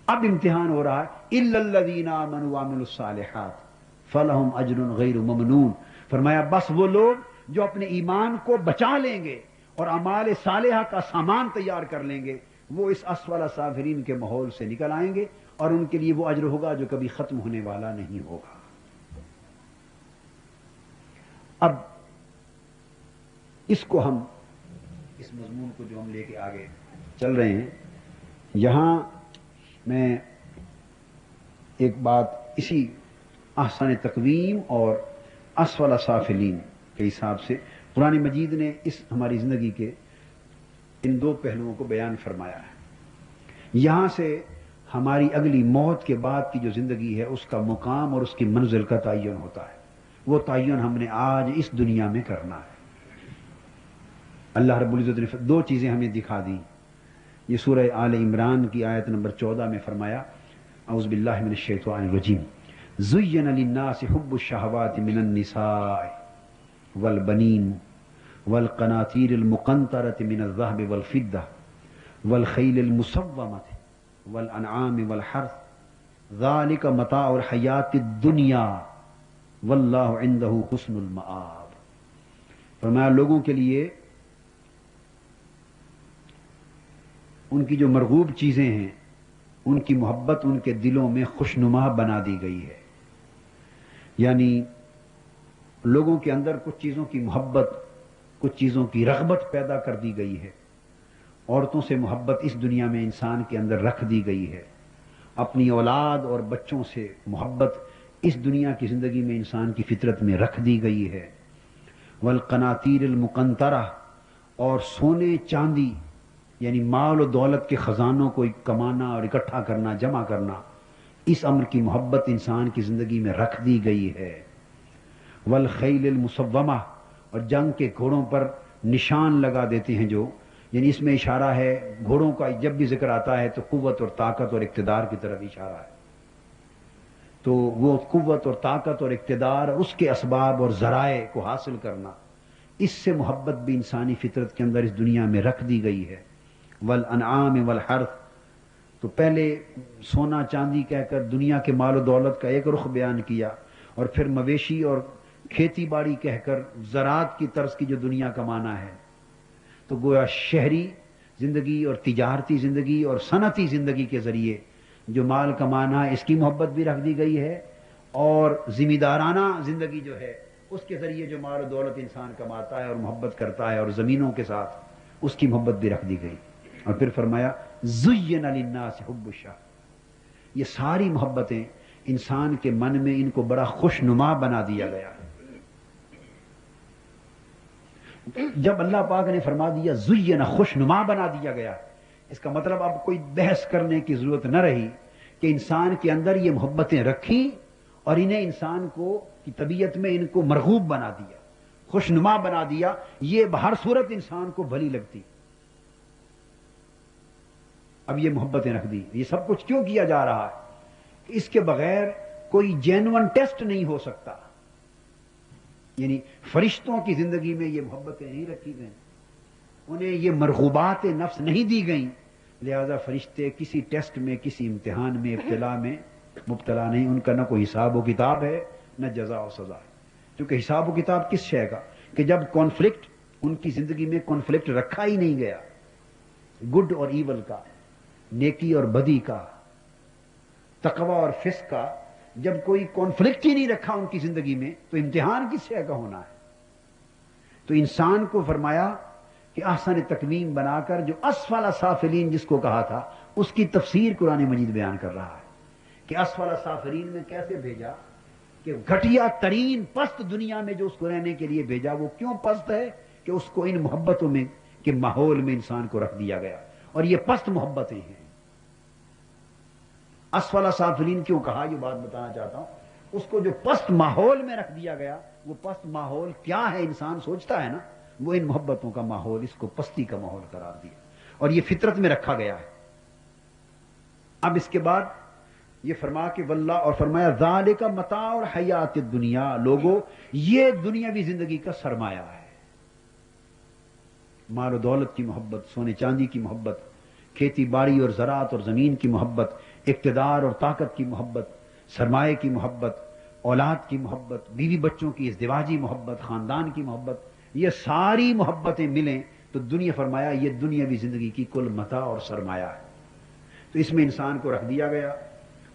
اب امتحان ہو رہا ہے الا الذین آمنوا وعملوا الصالحات فلہم اجر غیر ممنون. فرمایا بس وہ لوگ جو اپنے ایمان کو بچا لیں گے اور اعمال صالحہ کا سامان تیار کر لیں گے، وہ اس اسفل سافلین کے ماحول سے نکل آئیں گے، اور ان کے لیے وہ اجر ہوگا جو کبھی ختم ہونے والا نہیں ہوگا. اب اس کو ہم، اس مضمون کو جو ہم لے کے آگے چل رہے ہیں، یہاں میں ایک بات اسی احسن تقویم اور اسفل سافلین کے حساب سے قرآن مجید نے اس ہماری زندگی کے ان دو پہلوؤں کو بیان فرمایا ہے. یہاں سے ہماری اگلی موت کے بعد کی جو زندگی ہے اس کا مقام اور اس کی منزل کا تعین ہوتا ہے. وہ تعین ہم نے آج اس دنیا میں کرنا ہے. اللہ رب العزت نے دو چیزیں ہمیں دکھا دی. یہ سورہ آل عمران کی آیت نمبر 14 میں فرمایا اعوذ باللہ من الشیطان الرجیم زین للناس حب الشہوات من النساء والبنین والقناطیر المقنطرة من الذهب والفضة والخیل المسومة والانعام والحرث ذلك متاع الحیات الدنیا واللہ عندہ حسن المآب. فرمایا لوگوں کے لیے ان کی جو مرغوب چیزیں ہیں ان کی محبت ان کے دلوں میں خوشنما بنا دی گئی ہے. یعنی لوگوں کے اندر کچھ چیزوں کی محبت، کچھ چیزوں کی رغبت پیدا کر دی گئی ہے. عورتوں سے محبت اس دنیا میں انسان کے اندر رکھ دی گئی ہے. اپنی اولاد اور بچوں سے محبت اس دنیا کی زندگی میں انسان کی فطرت میں رکھ دی گئی ہے. والقناطیر المقنطرہ، اور سونے چاندی یعنی مال و دولت کے خزانوں کو کمانا اور اکٹھا کرنا، جمع کرنا، اس امر کی محبت انسان کی زندگی میں رکھ دی گئی ہے. والخیل المسومہ، اور جنگ کے گھوڑوں پر نشان لگا دیتے ہیں جو، یعنی اس میں اشارہ ہے، گھوڑوں کا جب بھی ذکر آتا ہے تو قوت اور طاقت اور اقتدار کی طرف اشارہ ہے. تو وہ قوت اور طاقت اور اقتدار، اس کے اسباب اور ذرائع کو حاصل کرنا، اس سے محبت بھی انسانی فطرت کے اندر اس دنیا میں رکھ دی گئی ہے. والانعام والحرث، تو پہلے سونا چاندی کہہ کر دنیا کے مال و دولت کا ایک رخ بیان کیا، اور پھر مویشی اور کھیتی باڑی کہہ کر زراعت کی طرز کی جو دنیا کا معنی ہے. تو گویا شہری زندگی اور تجارتی زندگی اور صنعتی زندگی کے ذریعے جو مال کمانا ہے اس کی محبت بھی رکھ دی گئی ہے، اور ذمہ دارانہ زندگی جو ہے اس کے ذریعے جو مال و دولت انسان کماتا ہے اور محبت کرتا ہے اور زمینوں کے ساتھ اس کی محبت بھی رکھ دی گئی. اور پھر فرمایا زین للناس حب الشہوات، یہ ساری محبتیں انسان کے من میں ان کو بڑا خوشنما بنا دیا گیا ہے. جب اللہ پاک نے فرما دیا زین، خوشنما بنا دیا گیا، اس کا مطلب اب کوئی بحث کرنے کی ضرورت نہ رہی کہ انسان کے اندر یہ محبتیں رکھی اور انہیں انسان کو کی طبیعت میں ان کو مرغوب بنا دیا، خوشنما بنا دیا. یہ بہر صورت انسان کو بھلی لگتی. اب یہ محبتیں رکھ دی. یہ سب کچھ کیوں کیا جا رہا ہے؟ اس کے بغیر کوئی جینون ٹیسٹ نہیں ہو سکتا. یعنی فرشتوں کی زندگی میں یہ محبتیں نہیں رکھی گئیں، انہیں یہ مرغوبات نفس نہیں دی گئیں، لہذا فرشتے کسی ٹیسٹ میں، کسی امتحان میں، ابتلا میں مبتلا نہیں. ان کا نہ کوئی حساب و کتاب ہے نہ جزا و سزا ہے. کیونکہ حساب و کتاب کس شے کا کہ جب کانفلکٹ ان کی زندگی میں کانفلکٹ رکھا ہی نہیں گیا، گڈ اور ایول کا، نیکی اور بدی کا، تقوی اور فسق کا، جب کوئی کانفلکٹ ہی نہیں رکھا ان کی زندگی میں تو امتحان کس شے کا ہونا ہے. تو انسان کو فرمایا کہ احسن تقویم بنا کر جو اسفل سافلین جس کو کہا تھا اس کی تفسیر قرآن مجید بیان کر رہا ہے کہ اسفل سافلین میں کیسے بھیجا، کہ گھٹیا ترین پست دنیا میں جو اس کو رہنے کے لیے بھیجا. وہ کیوں پست ہے؟ کہ اس کو ان محبتوں میں کے ماحول میں انسان کو رکھ دیا گیا، اور یہ پست محبتیں ہیں. اسفل سافلین کیوں کہا یہ بات بتانا چاہتا ہوں. اس کو جو پست ماحول میں رکھ دیا گیا، وہ پست ماحول کیا ہے انسان سوچتا ہے نا، وہ ان محبتوں کا ماحول، اس کو پستی کا ماحول قرار دیا اور یہ فطرت میں رکھا گیا ہے. اب اس کے بعد یہ فرما کہ واللہ، اور فرمایا ذالک متاع الحیات الدنیا، لوگوں یہ دنیاوی زندگی کا سرمایہ ہے. مال و دولت کی محبت، سونے چاندی کی محبت، کھیتی باڑی اور زراعت اور زمین کی محبت، اقتدار اور طاقت کی محبت، سرمایہ کی محبت، اولاد کی محبت، بیوی بچوں کی ازدواجی محبت، خاندان کی محبت، یہ ساری محبتیں ملیں تو دنیا، فرمایا یہ دنیاوی زندگی کی کل متاع اور سرمایہ ہے. تو اس میں انسان کو رکھ دیا گیا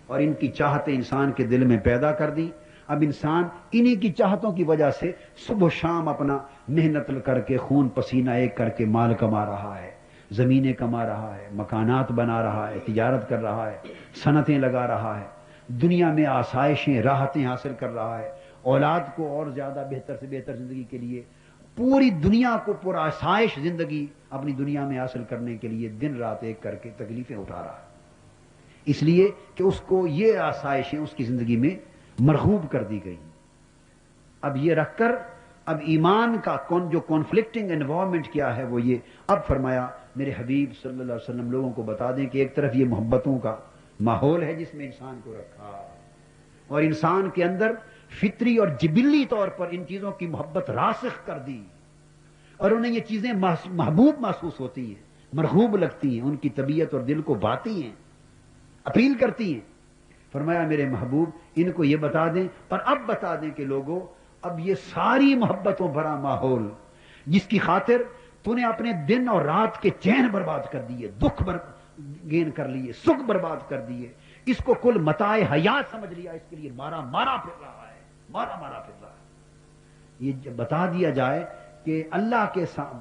اور ان کی چاہتیں انسان کے دل میں پیدا کر دی. اب انسان انہی کی چاہتوں کی وجہ سے صبح و شام اپنا محنت کر کے، خون پسینہ ایک کر کے مال کما رہا ہے، زمینیں کما رہا ہے، مکانات بنا رہا ہے، تجارت کر رہا ہے، صنعتیں لگا رہا ہے، دنیا میں آسائشیں، راحتیں حاصل کر رہا ہے، اولاد کو اور زیادہ بہتر سے بہتر زندگی کے لیے، پوری دنیا کو پر آسائش زندگی اپنی دنیا میں حاصل کرنے کے لیے دن رات ایک کر کے تکلیفیں اٹھا رہا ہے، اس لیے کہ اس کو یہ آسائشیں اس کی زندگی میں مرغوب کر دی گئی. اب یہ رکھ کر اب ایمان کا جو کانفلکٹنگ انوائرمنٹ کیا ہے وہ یہ اب فرمایا میرے حبیب صلی اللہ علیہ وسلم لوگوں کو بتا دیں کہ ایک طرف یہ محبتوں کا ماحول ہے جس میں انسان کو رکھا، اور انسان کے اندر فطری اور جبلی طور پر ان چیزوں کی محبت راسخ کر دی، اور انہیں یہ چیزیں محبوب محسوس ہوتی ہیں، مرغوب لگتی ہیں، ان کی طبیعت اور دل کو بھاتی ہیں، اپیل کرتی ہیں. فرمایا میرے محبوب ان کو یہ بتا دیں اور اب بتا دیں کہ لوگوں اب یہ ساری محبتوں بھرا ماحول جس کی خاطر تو نے اپنے دن اور رات کے چین برباد کر دیے، دکھ گین کر لیے، سکھ برباد کر دیے، اس کو کل متاع حیات سمجھ لیا، اس کے لیے مارا مارا پھر رہا ہے، مارا مارا پھر رہا ہے۔ یہ بتا دیا جائے کہ اللہ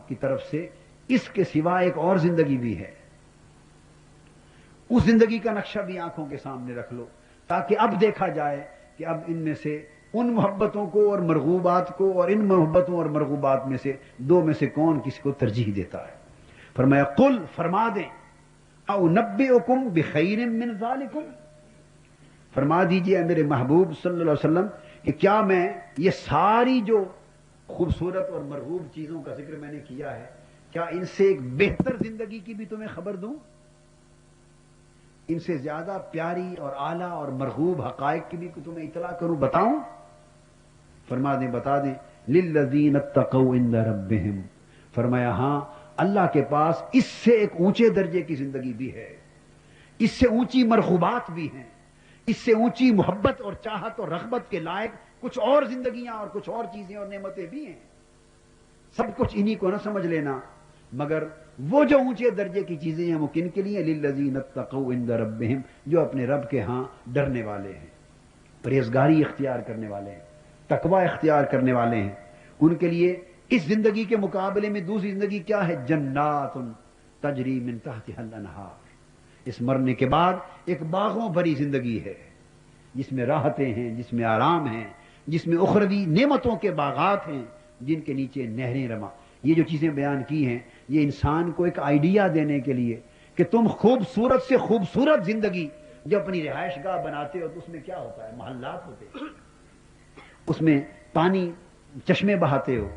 کی طرف سے اس کے سوا ایک اور زندگی بھی ہے، اس زندگی کا نقشہ بھی آنکھوں کے سامنے رکھ لو تاکہ اب دیکھا جائے کہ اب ان میں سے ان محبتوں کو اور مرغوبات کو اور ان محبتوں اور مرغوبات میں سے دو میں سے کون کسی کو ترجیح دیتا ہے۔ فرمایا قل فرما دیں او نبئکم بخیر من ذالکم، فرما دیجئے اے میرے محبوب صلی اللہ علیہ وسلم کہ کیا میں یہ ساری جو خوبصورت اور مرغوب چیزوں کا ذکر میں نے کیا ہے کیا ان سے ایک بہتر زندگی کی بھی تمہیں خبر دوں، ان سے زیادہ پیاری اور اعلیٰ اور مرغوب حقائق کی بھی تمہیں اطلاع کروں، بتاؤں؟ فرما دیں بتا دیں للذین اتقوا عند ربہم، فرمایا ہاں اللہ کے پاس اس سے ایک اونچے درجے کی زندگی بھی ہے، اس سے اونچی مرغوبات بھی ہیں، اس سے اونچی محبت اور چاہت اور رغبت کے لائق کچھ اور زندگیاں اور کچھ اور چیزیں اور نعمتیں بھی ہیں۔ سب کچھ انہی کو نہ سمجھ لینا، مگر وہ جو اونچے درجے کی چیزیں ہیں وہ کن کے لیے؟ للذین اتقوا عند ربہم، جو اپنے رب کے ہاں ڈرنے والے ہیں، پرہیزگاری اختیار کرنے والے ہیں، تقوی اختیار کرنے والے ہیں، ان کے لیے اس زندگی کے مقابلے میں دوسری زندگی کیا ہے؟ جنات تجری من تحتها الانہار، اس مرنے کے بعد ایک باغوں بھری زندگی ہے جس میں راحتیں ہیں، جس میں آرام ہیں، جس میں اخروی نعمتوں کے باغات ہیں جن کے نیچے نہریں رواں۔ یہ جو چیزیں بیان کی ہیں یہ انسان کو ایک آئیڈیا دینے کے لیے کہ تم خوبصورت سے خوبصورت زندگی جو اپنی رہائش گاہ بناتے ہو تو اس میں کیا ہوتا ہے؟ محلات ہوتے ہیں، اس میں پانی چشمے بہاتے ہو،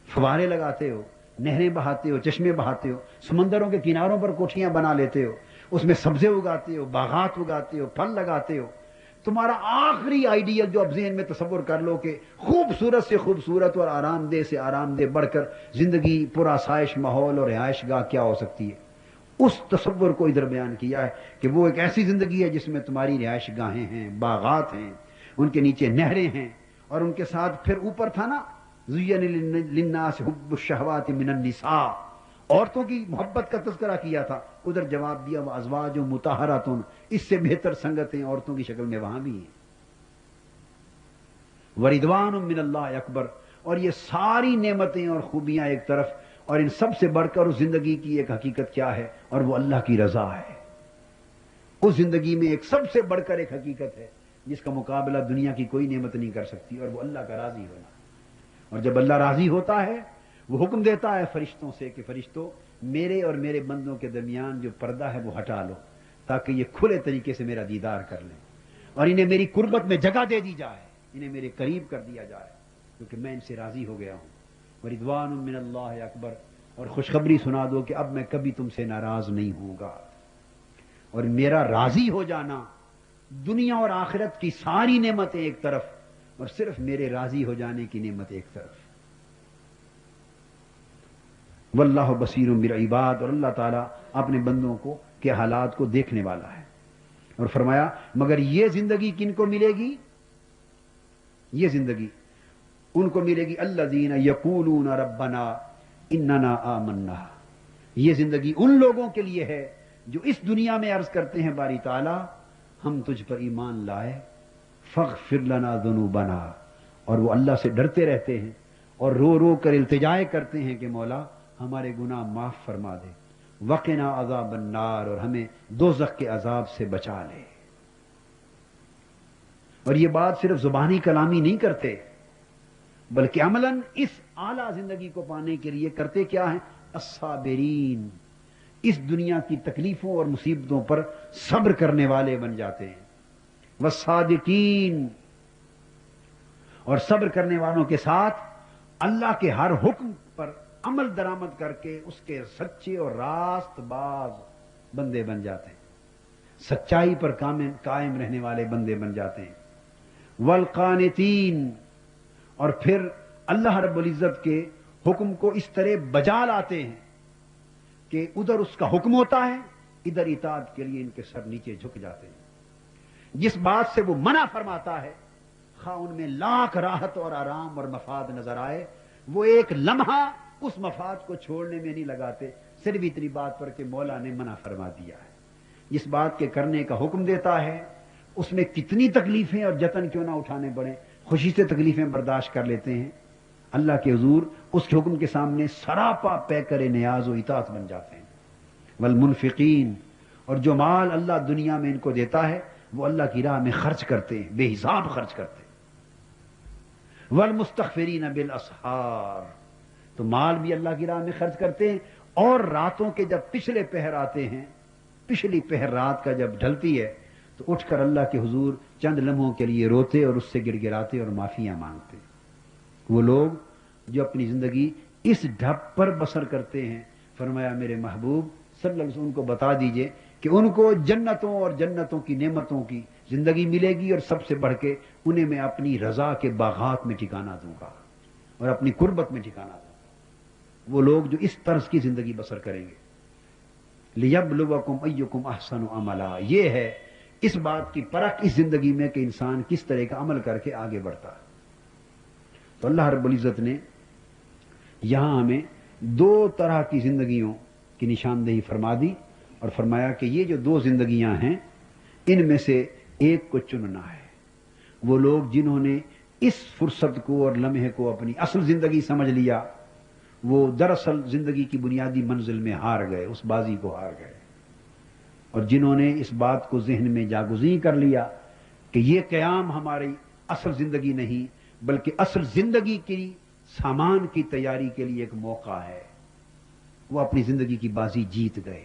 فوارے لگاتے ہو، نہریں بہاتے ہو، چشمے بہاتے ہو، سمندروں کے کناروں پر کوٹھیاں بنا لیتے ہو، اس میں سبزے اگاتے ہو، باغات اگاتے ہو، پھل لگاتے ہو۔ تمہارا آخری آئیڈیل جو اب ذہن میں تصور کر لو کہ خوبصورت سے خوبصورت اور آرام دہ سے آرام دہ بڑھ کر زندگی پرآسائش ماحول اور رہائش گاہ کیا ہو سکتی ہے، اس تصور کو ادھر بیان کیا ہے کہ وہ ایک ایسی زندگی ہے جس میں تمہاری رہائش گاہیں ہیں، باغات ہیں، ان کے نیچے نہریں ہیں، اور ان کے ساتھ پھر اوپر تھا نا زین للناس حب الشہوات من النساء، عورتوں کی محبت کا تذکرہ کیا تھا، ادھر جواب دیا وازواج مطہرات، اس سے بہتر سنگتیں عورتوں کی شکل میں وہاں بھی ہیں، ورضوان من اللہ اکبر، اور یہ ساری نعمتیں اور خوبیاں ایک طرف، اور ان سب سے بڑھ کر اس زندگی کی ایک حقیقت کیا ہے؟ اور وہ اللہ کی رضا ہے۔ اس زندگی میں ایک سب سے بڑھ کر ایک حقیقت ہے جس کا مقابلہ دنیا کی کوئی نعمت نہیں کر سکتی، اور وہ اللہ کا راضی ہونا۔ اور جب اللہ راضی ہوتا ہے وہ حکم دیتا ہے فرشتوں سے کہ فرشتوں میرے اور میرے بندوں کے درمیان جو پردہ ہے وہ ہٹا لو تاکہ یہ کھلے طریقے سے میرا دیدار کر لیں اور انہیں میری قربت میں جگہ دے دی جائے، انہیں میرے قریب کر دیا جائے، کیونکہ میں ان سے راضی ہو گیا ہوں۔ ورضوان من اللہ اکبر، اور خوشخبری سنا دو کہ اب میں کبھی تم سے ناراض نہیں ہوں گا، اور میرا راضی ہو جانا دنیا اور آخرت کی ساری نعمتیں ایک طرف اور صرف میرے راضی ہو جانے کی نعمت ایک طرف۔ واللہ بصیر بالعباد، اور اللہ تعالیٰ اپنے بندوں کو کے حالات کو دیکھنے والا ہے۔ اور فرمایا مگر یہ زندگی کن کو ملے گی؟ یہ زندگی ان کو ملے گی الذین یقولون ربنا اننا آمنا، یہ زندگی ان لوگوں کے لیے ہے جو اس دنیا میں عرض کرتے ہیں باری تعالیٰ ہم تجھ پر ایمان لائے، فاغفر لنا ذنوبنا، اور وہ اللہ سے ڈرتے رہتے ہیں اور رو رو کر التجائے کرتے ہیں کہ مولا ہمارے گناہ معاف فرما دے، وقنا عذاب النار، اور ہمیں دوزخ کے عذاب سے بچا لے۔ اور یہ بات صرف زبانی کلامی نہیں کرتے بلکہ عملاً اس اعلیٰ زندگی کو پانے کے لیے کرتے کیا ہیں؟ الصابرین، اس دنیا کی تکلیفوں اور مصیبتوں پر صبر کرنے والے بن جاتے ہیں، والصادقین، اور صبر کرنے والوں کے ساتھ اللہ کے ہر حکم پر عمل درآمد کر کے اس کے سچے اور راست باز بندے بن جاتے ہیں، سچائی پر قائم رہنے والے بندے بن جاتے ہیں، والقانتین، اور پھر اللہ رب العزت کے حکم کو اس طرح بجا لاتے ہیں کہ ادھر اس کا حکم ہوتا ہے، ادھر اطاعت کے لیے ان کے سر نیچے جھک جاتے ہیں۔ جس بات سے وہ منع فرماتا ہے خواہ ان میں لاکھ راحت اور آرام اور مفاد نظر آئے، وہ ایک لمحہ اس مفاد کو چھوڑنے میں نہیں لگاتے، صرف اتنی بات پر کہ مولا نے منع فرما دیا ہے۔ جس بات کے کرنے کا حکم دیتا ہے اس میں کتنی تکلیفیں اور جتن کیوں نہ اٹھانے پڑیں، خوشی سے تکلیفیں برداشت کر لیتے ہیں۔ اللہ کے حضور اس کے حکم کے سامنے سراپا پیکر نیاز و اطاعت بن جاتے ہیں۔ والمنفقین، اور جو مال اللہ دنیا میں ان کو دیتا ہے وہ اللہ کی راہ میں خرچ کرتے ہیں، بے حساب خرچ کرتے ہیں۔ والمستغفرین بالاسحار، تو مال بھی اللہ کی راہ میں خرچ کرتے ہیں، اور راتوں کے جب پچھلے پہر آتے ہیں، پچھلی پہر رات کا جب ڈھلتی ہے تو اٹھ کر اللہ کے حضور چند لمحوں کے لیے روتے اور اس سے گڑ گڑاتے اور معافیاں مانگتے۔ وہ لوگ جو اپنی زندگی اس ڈھب پر بسر کرتے ہیں، فرمایا میرے محبوب صلی اللہ علیہ وسلم کو بتا دیجئے کہ ان کو جنتوں اور جنتوں کی نعمتوں کی زندگی ملے گی، اور سب سے بڑھ کے انہیں میں اپنی رضا کے باغات میں ٹھکانہ دوں گا اور اپنی قربت میں ٹھکانہ دوں گا۔ وہ لوگ جو اس طرز کی زندگی بسر کریں گے، لِيَبْلُوَكُمْ أَيُّكُمْ أَحْسَنُ عَمَلًا، یہ ہے اس بات کی پرکھ اس زندگی میں کہ انسان کس طرح کا عمل کر کے آگے بڑھتا ہے۔ تو اللہ رب العزت نے یہاں ہمیں دو طرح کی زندگیوں کی نشاندہی فرما دی اور فرمایا کہ یہ جو دو زندگیاں ہیں ان میں سے ایک کو چننا ہے۔ وہ لوگ جنہوں نے اس فرصت کو اور لمحے کو اپنی اصل زندگی سمجھ لیا، وہ دراصل زندگی کی بنیادی منزل میں ہار گئے، اس بازی کو ہار گئے۔ اور جنہوں نے اس بات کو ذہن میں جاگزیں کر لیا کہ یہ قیام ہماری اصل زندگی نہیں بلکہ اصل زندگی کی سامان کی تیاری کے لیے ایک موقع ہے، وہ اپنی زندگی کی بازی جیت گئے۔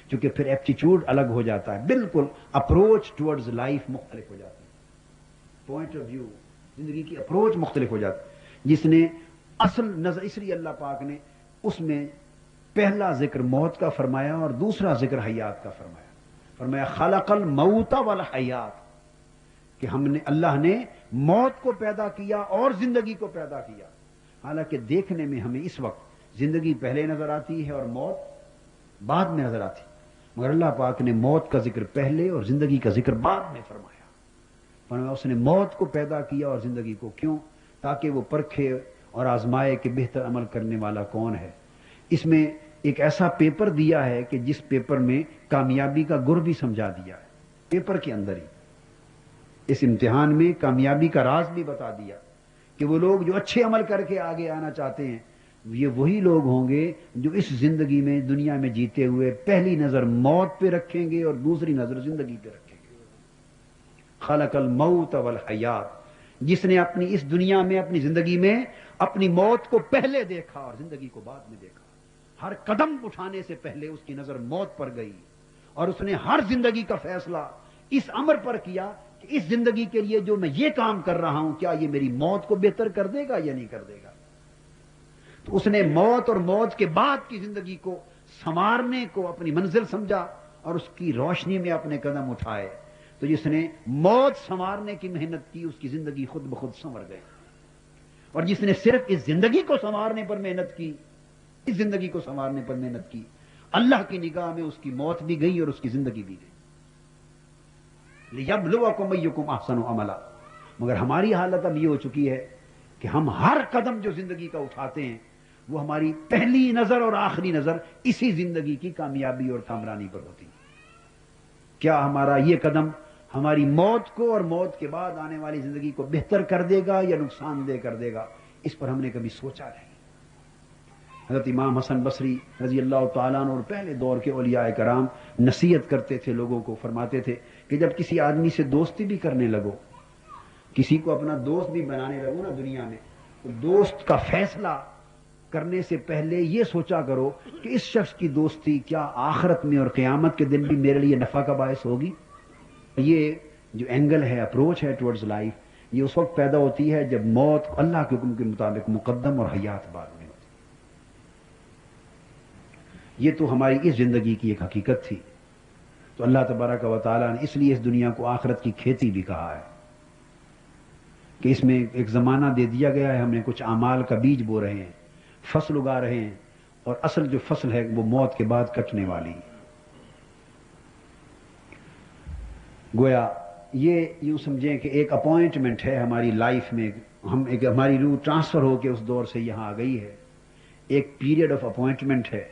کیونکہ پھر ایپٹیچیوڈ الگ ہو جاتا ہے، بالکل اپروچ ٹورڈز لائف مختلف ہو جاتی ہے، پوائنٹ آف ویو، زندگی کی اپروچ مختلف ہو جاتی ہے۔ جس نے اصل نظر، اس لیے اللہ پاک نے اس میں پہلا ذکر موت کا فرمایا اور دوسرا ذکر حیات کا فرمایا۔ فرمایا خلق الموت والحیات، کہ ہم نے، اللہ نے موت کو پیدا کیا اور زندگی کو پیدا کیا۔ حالانکہ دیکھنے میں ہمیں اس وقت زندگی پہلے نظر آتی ہے اور موت بعد میں نظر آتی، مگر اللہ پاک نے موت کا ذکر پہلے اور زندگی کا ذکر بعد میں فرمایا۔ فرمایا اس نے موت کو پیدا کیا اور زندگی کو، کیوں؟ تاکہ وہ پرکھے اور آزمائے کہ بہتر عمل کرنے والا کون ہے۔ اس میں ایک ایسا پیپر دیا ہے کہ جس پیپر میں کامیابی کا گر بھی سمجھا دیا ہے، پیپر کے اندر ہی اس امتحان میں کامیابی کا راز بھی بتا دیا کہ وہ لوگ جو اچھے عمل کر کے آگے آنا چاہتے ہیں یہ وہی لوگ ہوں گے جو اس زندگی میں، دنیا میں جیتے ہوئے پہلی نظر موت پہ رکھیں گے اور دوسری نظر زندگی پہ رکھیں گے۔ خلق الموت والحیات، جس نے اپنی اس دنیا میں، اپنی زندگی میں اپنی موت کو پہلے دیکھا اور زندگی کو بعد میں دیکھا۔ ہر قدم اٹھانے سے پہلے اس کی نظر موت پر گئی اور اس نے ہر زندگی کا فیصلہ اس امر پر کیا کہ اس زندگی کے لیے جو میں یہ کام کر رہا ہوں کیا یہ میری موت کو بہتر کر دے گا یا نہیں کر دے گا۔ تو اس نے موت اور موت کے بعد کی زندگی کو سنوارنے کو اپنی منزل سمجھا اور اس کی روشنی میں اپنے قدم اٹھائے۔ تو جس نے موت سنوارنے کی محنت کی اس کی زندگی خود بخود سنور گئی، اور جس نے صرف اس زندگی کو سنوارنے پر محنت کی، اس زندگی کو سنوارنے پر محنت کی، اللہ کی نگاہ میں اس کی موت بھی گئی اور اس کی زندگی بھی گئی۔ لِيَبْلُوَكُمْ أَيُّكُمْ أَحْسَنُ عَمَلًا، مگر ہماری حالت اب یہ ہو چکی ہے کہ ہم ہر قدم جو زندگی کا اٹھاتے ہیں وہ ہماری پہلی نظر اور آخری نظر اسی زندگی کی کامیابی اور کامرانی پر ہوتی ہے۔ کیا ہمارا یہ قدم ہماری موت کو اور موت کے بعد آنے والی زندگی کو بہتر کر دے گا یا نقصان دہ کر دے گا؟ اس پر ہم نے کبھی سوچا نہیں۔ حضرت امام حسن بصری رضی اللہ تعالیٰ عنہ اور پہلے دور کے اولیاء کرام نصیحت کرتے تھے لوگوں کو، فرماتے تھے کہ جب کسی آدمی سے دوستی بھی کرنے لگو، کسی کو اپنا دوست بھی بنانے لگو نا دنیا میں، تو دوست کا فیصلہ کرنے سے پہلے یہ سوچا کرو کہ اس شخص کی دوستی کیا آخرت میں اور قیامت کے دن بھی میرے لیے نفع کا باعث ہوگی۔ یہ جو اینگل ہے، اپروچ ہے ٹورڈز لائف، یہ اس وقت پیدا ہوتی ہے جب موت اللہ کے حکم کے مطابق مقدم اور حیات بعد میں ہوتی۔ یہ تو ہماری اس زندگی کی ایک حقیقت تھی۔ تو اللہ تبارک و تعالیٰ نے اس لیے اس دنیا کو آخرت کی کھیتی بھی کہا ہے کہ اس میں ایک زمانہ دے دیا گیا ہے، ہم نے کچھ اعمال کا بیج بو رہے ہیں، فصل اگا رہے ہیں، اور اصل جو فصل ہے وہ موت کے بعد کٹنے والی ہے۔ گویا یہ یوں سمجھیں کہ ایک اپوائنٹمنٹ ہے ہماری لائف میں، ہماری روح ٹرانسفر ہو کے اس دور سے یہاں آ گئی ہے، ایک پیریڈ آف اپوائنٹمنٹ ہے،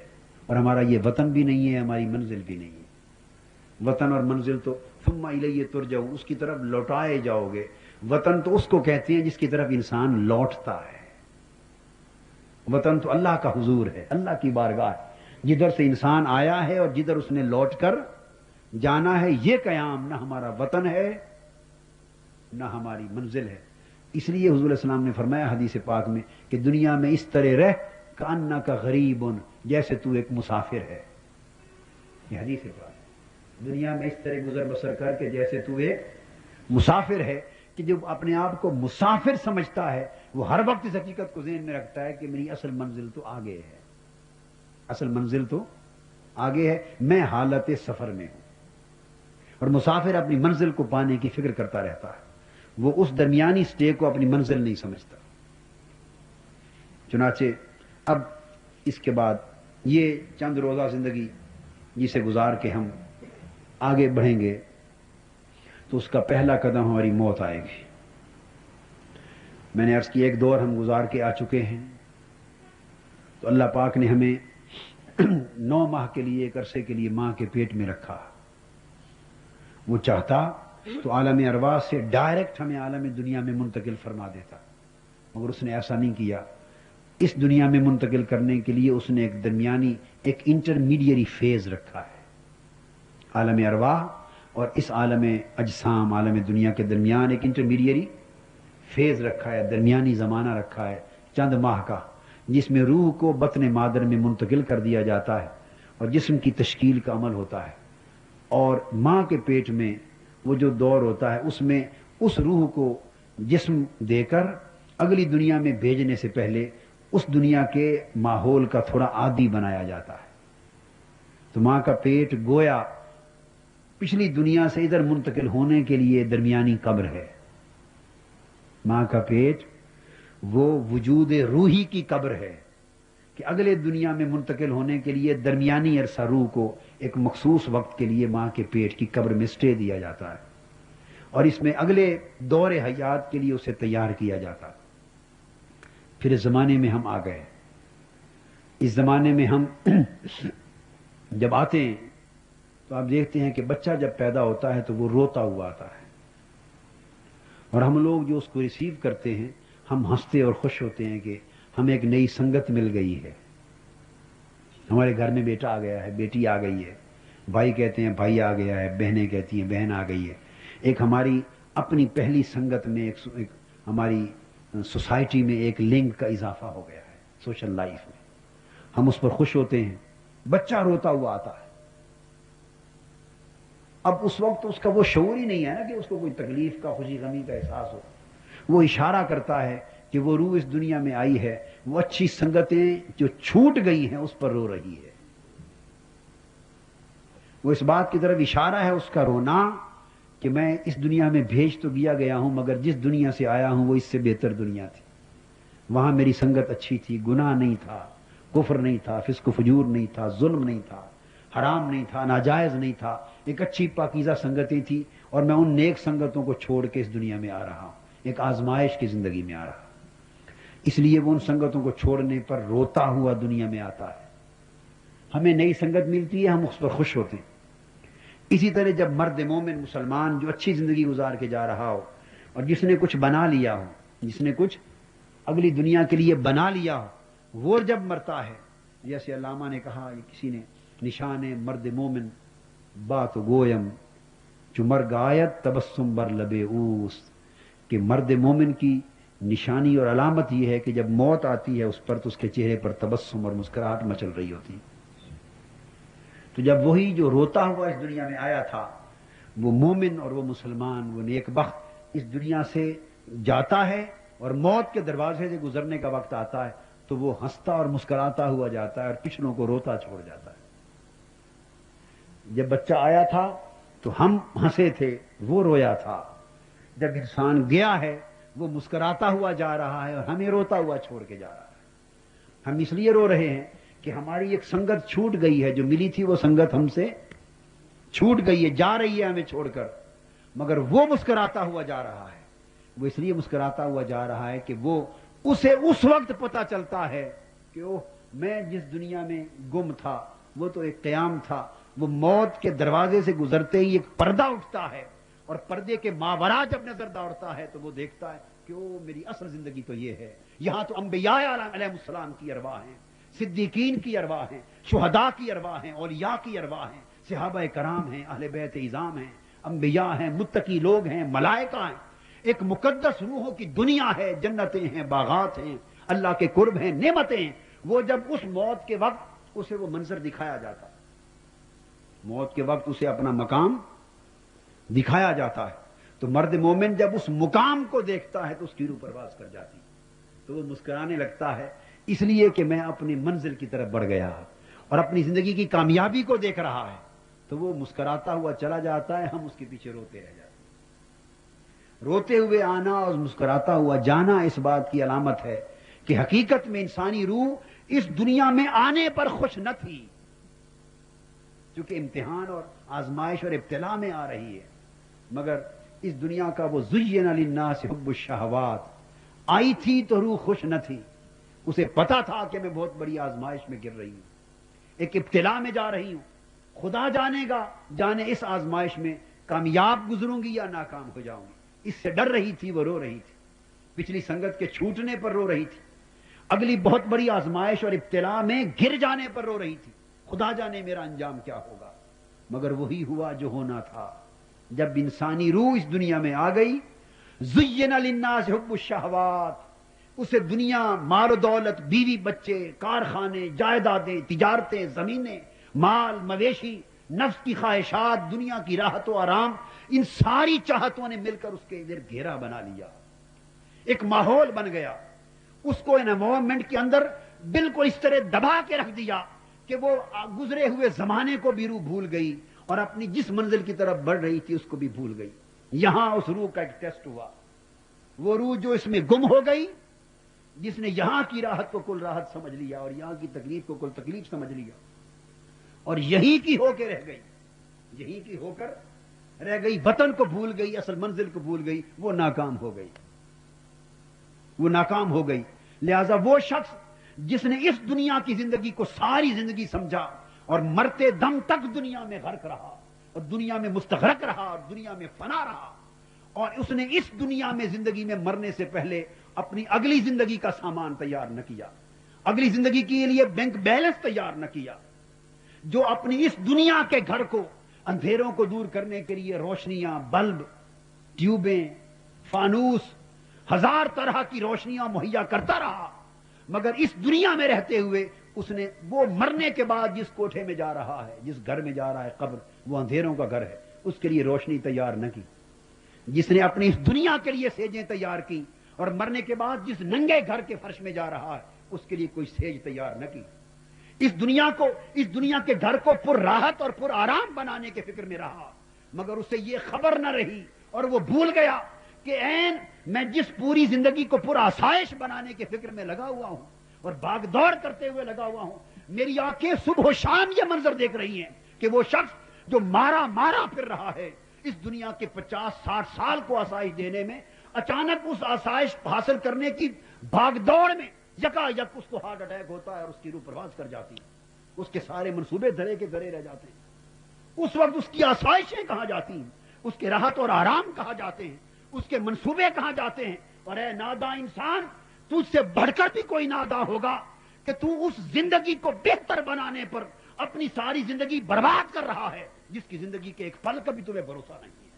اور ہمارا یہ وطن بھی نہیں ہے، ہماری منزل بھی نہیں ہے۔ وطن اور منزل تو ثم الیہ ترجعون، اس کی طرف لوٹائے جاؤ گے۔ وطن تو اس کو کہتے ہیں جس کی طرف انسان لوٹتا ہے۔ وطن تو اللہ کا حضور ہے، اللہ کی بارگاہ ہے، جدھر سے انسان آیا ہے اور جدھر اس نے لوٹ کر جانا ہے۔ یہ قیام نہ ہمارا وطن ہے نہ ہماری منزل ہے۔ اس لیے حضور علیہ السلام نے فرمایا حدیث پاک میں کہ دنیا میں اس طرح رہ کأنک غریب، جیسے تو ایک مسافر ہے۔ یہ حدیث پاک، دنیا میں اس طرح گزر بسر کر کے جیسے تو ایک مسافر ہے، کہ جو اپنے آپ کو مسافر سمجھتا ہے وہ ہر وقت اس حقیقت کو ذہن میں رکھتا ہے کہ میری اصل منزل تو آگے ہے، اصل منزل تو آگے ہے، میں حالت سفر میں ہوں۔ اور مسافر اپنی منزل کو پانے کی فکر کرتا رہتا ہے، وہ اس درمیانی سٹے کو اپنی منزل نہیں سمجھتا۔ چنانچہ اب اس کے بعد یہ چند روزہ زندگی جسے گزار کے ہم آگے بڑھیں گے تو اس کا پہلا قدم ہماری موت آئے گی۔ میں نے عرض کی ایک دور ہم گزار کے آ چکے ہیں، تو اللہ پاک نے ہمیں 9 ماہ کے لیے، ایک عرصے کے لیے ماں کے پیٹ میں رکھا۔ وہ چاہتا تو عالم ارواح سے ڈائریکٹ ہمیں عالم دنیا میں منتقل فرما دیتا، مگر اس نے ایسا نہیں کیا۔ اس دنیا میں منتقل کرنے کے لیے اس نے ایک درمیانی، ایک انٹرمیڈیری فیز رکھا ہے۔ عالم ارواح اور اس عالم اجسام، عالم دنیا کے درمیان ایک انٹرمیڈیری فیز رکھا ہے، درمیانی زمانہ رکھا ہے چند ماہ کا، جس میں روح کو بطن مادر میں منتقل کر دیا جاتا ہے اور جسم کی تشکیل کا عمل ہوتا ہے۔ اور ماں کے پیٹ میں وہ جو دور ہوتا ہے اس میں اس روح کو جسم دے کر اگلی دنیا میں بھیجنے سے پہلے اس دنیا کے ماحول کا تھوڑا عادی بنایا جاتا ہے۔ تو ماں کا پیٹ گویا پچھلی دنیا سے ادھر منتقل ہونے کے لیے درمیانی قبر ہے۔ ماں کا پیٹ وہ وجود روحی کی قبر ہے کہ اگلے دنیا میں منتقل ہونے کے لیے درمیانی عرصہ روح کو ایک مخصوص وقت کے لیے ماں کے پیٹ کی قبر میں سٹے دیا جاتا ہے، اور اس میں اگلے دور حیات کے لیے اسے تیار کیا جاتا ہے۔ پھر اس زمانے میں ہم آ گئے۔ اس زمانے میں ہم جب آتے ہیں تو آپ دیکھتے ہیں کہ بچہ جب پیدا ہوتا ہے تو وہ روتا ہوا آتا ہے، اور ہم لوگ جو اس کو ریسیو کرتے ہیں ہم ہنستے اور خوش ہوتے ہیں کہ ہمیں ایک نئی سنگت مل گئی ہے، ہمارے گھر میں بیٹا آ گیا ہے، بیٹی آ گئی ہے، بھائی کہتے ہیں بھائی آ گیا ہے، بہنیں کہتی ہیں بہن آ گئی ہے۔ ایک ہماری اپنی پہلی سنگت میں ایک ہماری سوسائٹی میں ایک لنک کا اضافہ ہو گیا ہے، سوشل لائف میں ہم اس پر خوش ہوتے ہیں۔ بچہ روتا ہوا آتا ہے، اب اس وقت اس کا وہ شعور ہی نہیں ہے نا کہ اس کو کوئی تکلیف کا، خوشی غمی کا احساس ہو۔ وہ اشارہ کرتا ہے کہ وہ روح اس دنیا میں آئی ہے، وہ اچھی سنگتیں جو چھوٹ گئی ہیں اس پر رو رہی ہے۔ وہ اس بات کی طرف اشارہ ہے اس کا رونا کہ میں اس دنیا میں بھیج تو گیا ہوں، مگر جس دنیا سے آیا ہوں وہ اس سے بہتر دنیا تھی۔ وہاں میری سنگت اچھی تھی، گناہ نہیں تھا، کفر نہیں تھا، فسق و فجور نہیں تھا، ظلم نہیں تھا، حرام نہیں تھا، ناجائز نہیں تھا، ایک اچھی پاکیزہ سنگتیں تھی، اور میں ان نیک سنگتوں کو چھوڑ کے اس دنیا میں آ رہا ہوں، ایک آزمائش کی زندگی میں آ رہا ہوں۔ اس لیے وہ ان سنگتوں کو چھوڑنے پر روتا ہوا دنیا میں آتا ہے۔ ہمیں نئی سنگت ملتی ہے، ہم اس پر خوش ہوتے ہیں۔ اسی طرح جب مرد مومن مسلمان جو اچھی زندگی گزار کے جا رہا ہو اور جس نے کچھ بنا لیا ہو، جس نے کچھ اگلی دنیا کے لیے بنا لیا ہو، وہ جب مرتا ہے، جیسے علامہ نے کہا، یہ کسی نے، نشان مرد مومن بات گویم جو مرگ آیت تبسم بر لبے اوس، کہ مرد مومن کی نشانی اور علامت یہ ہے کہ جب موت آتی ہے اس پر تو اس کے چہرے پر تبسم اور مسکراہٹ مچل رہی ہوتی۔ تو جب وہی جو روتا ہوا اس دنیا میں آیا تھا، وہ مومن اور وہ مسلمان، وہ نیک بخت اس دنیا سے جاتا ہے اور موت کے دروازے سے گزرنے کا وقت آتا ہے تو وہ ہنستا اور مسکراتا ہوا جاتا ہے اور پچھلوں کو روتا چھوڑ جاتا ہے۔ جب بچہ آیا تھا تو ہم ہنسے تھے، وہ رویا تھا۔ جب انسان گیا ہے وہ مسکراتا ہوا جا رہا ہے اور ہمیں روتا ہوا چھوڑ کے جا رہا ہے۔ ہم اس لیے رو رہے ہیں کہ ہماری ایک سنگت چھوٹ گئی ہے، جو ملی تھی وہ سنگت ہم سے چھوٹ گئی ہے، جا رہی ہے ہمیں چھوڑ کر، مگر وہ مسکراتا ہوا جا رہا ہے. وہ اس لیے مسکراتا ہوا جا رہا ہے کہ وہ اسے اس وقت پتا چلتا ہے کہ اوہ میں جس دنیا میں گم تھا وہ تو ایک قیام تھا. وہ موت کے دروازے سے گزرتے ہی ایک پردہ اٹھتا ہے اور پردے کے ماورا جب نظر دوڑتا ہے تو وہ دیکھتا ہے کہ او میری اصل زندگی تو یہ ہے. یہاں تو انبیاء علیہ السلام کی ارواح ہیں, صدیقین کی ارواح ہیں, شہداء کی ارواح ہیں, اولیاء کی ارواح ہیں, صحابہ کرام ہیں, اہل بیت اعظام ہیں, انبیاء ہیں, متقی لوگ ہیں, ملائکہ ہیں. ایک مقدس روحوں کی دنیا ہے, جنتیں ہیں, باغات ہیں, اللہ کے قرب ہیں, نعمتیں ہیں. وہ جب اس موت کے وقت اسے وہ منظر دکھایا جاتا ہے, موت کے وقت اسے اپنا مقام دکھایا جاتا ہے, تو مرد مومن جب اس مقام کو دیکھتا ہے تو اس کی روح پرواز کر جاتی, تو وہ مسکرانے لگتا ہے اس لیے کہ میں اپنی منزل کی طرف بڑھ گیا اور اپنی زندگی کی کامیابی کو دیکھ رہا ہے. تو وہ مسکراتا ہوا چلا جاتا ہے, ہم اس کے پیچھے روتے رہ جاتے ہیں. روتے ہوئے آنا اور مسکراتا ہوا جانا اس بات کی علامت ہے کہ حقیقت میں انسانی روح اس دنیا میں آنے پر خوش نہ تھی, چونکہ امتحان اور آزمائش اور ابتلا میں آ رہی ہے. مگر اس دنیا کا وہ زین للناس حب الشہوات آئی تھی تو روح خوش نہ تھی. اسے پتا تھا کہ میں بہت بڑی آزمائش میں گر رہی ہوں, ایک ابتلا میں جا رہی ہوں. خدا جانے گا, جانے اس آزمائش میں کامیاب گزروں گی یا ناکام ہو جاؤں گی. اس سے ڈر رہی تھی, وہ رو رہی تھی. پچھلی سنگت کے چھوٹنے پر رو رہی تھی, اگلی بہت بڑی آزمائش اور ابتلا میں گر جانے پر رو رہی تھی. خدا جانے میرا انجام کیا ہوگا. مگر وہی ہوا جو ہونا تھا. جب انسانی روح اس دنیا میں آ گئی, زین للناس حب الشہوات, اسے دنیا, مال و دولت, بیوی بچے, کارخانے, جائیدادیں, تجارتیں, زمینیں, مال مویشی, نفس کی خواہشات, دنیا کی راحت و آرام, ان ساری چاہتوں نے مل کر اس کے ادھر گھیرا بنا لیا. ایک ماحول بن گیا, اس کو انوائرمنٹ کے اندر بالکل اس طرح دبا کے رکھ دیا کہ وہ گزرے ہوئے زمانے کو بھی روح بھول گئی اور اپنی جس منزل کی طرف بڑھ رہی تھی اس کو بھی بھول گئی. یہاں اس روح کا ایک ٹیسٹ ہوا. وہ روح جو اس میں گم ہو گئی, جس نے یہاں کی راحت کو کل راحت سمجھ لیا اور یہاں کی تکلیف کو کل تکلیف سمجھ لیا اور یہی کی ہو کے رہ گئی, یہی کی ہو کر رہ گئی, وطن کو بھول گئی, اصل منزل کو بھول گئی, وہ ناکام ہو گئی, وہ ناکام ہو گئی. لہذا وہ شخص جس نے اس دنیا کی زندگی کو ساری زندگی سمجھا اور مرتے دم تک دنیا میں غرق رہا اور دنیا میں مستغرق رہا اور دنیا میں فنا رہا, اور اس نے اس دنیا میں زندگی میں مرنے سے پہلے اپنی اگلی زندگی کا سامان تیار نہ کیا, اگلی زندگی کے لیے بینک بیلنس تیار نہ کیا, جو اپنی اس دنیا کے گھر کو, اندھیروں کو دور کرنے کے لیے روشنیاں, بلب, ٹیوبیں, فانوس, ہزار طرح کی روشنیاں مہیا کرتا رہا, مگر اس دنیا میں رہتے ہوئے اس نے وہ مرنے کے بعد جس کوٹھے میں جا رہا ہے, جس گھر میں جا رہا ہے, قبر, وہ اندھیروں کا گھر ہے, اس کے لیے روشنی تیار نہ کی. جس نے اپنی اس دنیا کے لیے سیجیں تیار کی اور مرنے کے بعد جس ننگے گھر کے فرش میں جا رہا ہے اس کے لیے کوئی سیج تیار نہ کی. اس دنیا کے گھر کو پر راحت اور پر آرام بنانے کے فکر میں رہا, مگر اسے یہ خبر نہ رہی اور وہ بھول گیا کہ میں جس پوری زندگی کو پر آسائش بنانے کے فکر میں لگا ہوا ہوں اور بھاگ دوڑ کرتے ہوئے لگا ہوا ہوں, میری آنکھیں صبح و شام یہ منظر دیکھ رہی ہیں کہ وہ شخص جو مارا پھر رہا ہے اس دنیا کے 50-60 سال کو آسائش دینے میں, اچانک اس آسائش حاصل کرنے کی بھاگ دوڑ میں یکا یک اس کو ہارٹ اٹیک ہوتا ہے اور اس کی روح پرواز کر جاتی ہے, اس کے سارے منصوبے دھرے کے دھرے رہ جاتے ہیں. اس وقت اس کی آسائشیں کہاں جاتی ہیں, اس کے راحت اور آرام کہاں جاتے ہیں, اس کے منصوبے کہاں جاتے ہیں. اور اے ناداں انسان, تجھ سے بڑھ کر بھی کوئی ناداں ہوگا کہ تو اس زندگی کو بہتر بنانے پر اپنی ساری زندگی برباد کر رہا ہے جس کی زندگی کے ایک پل کا بھی تمہیں بھروسہ نہیں ہے.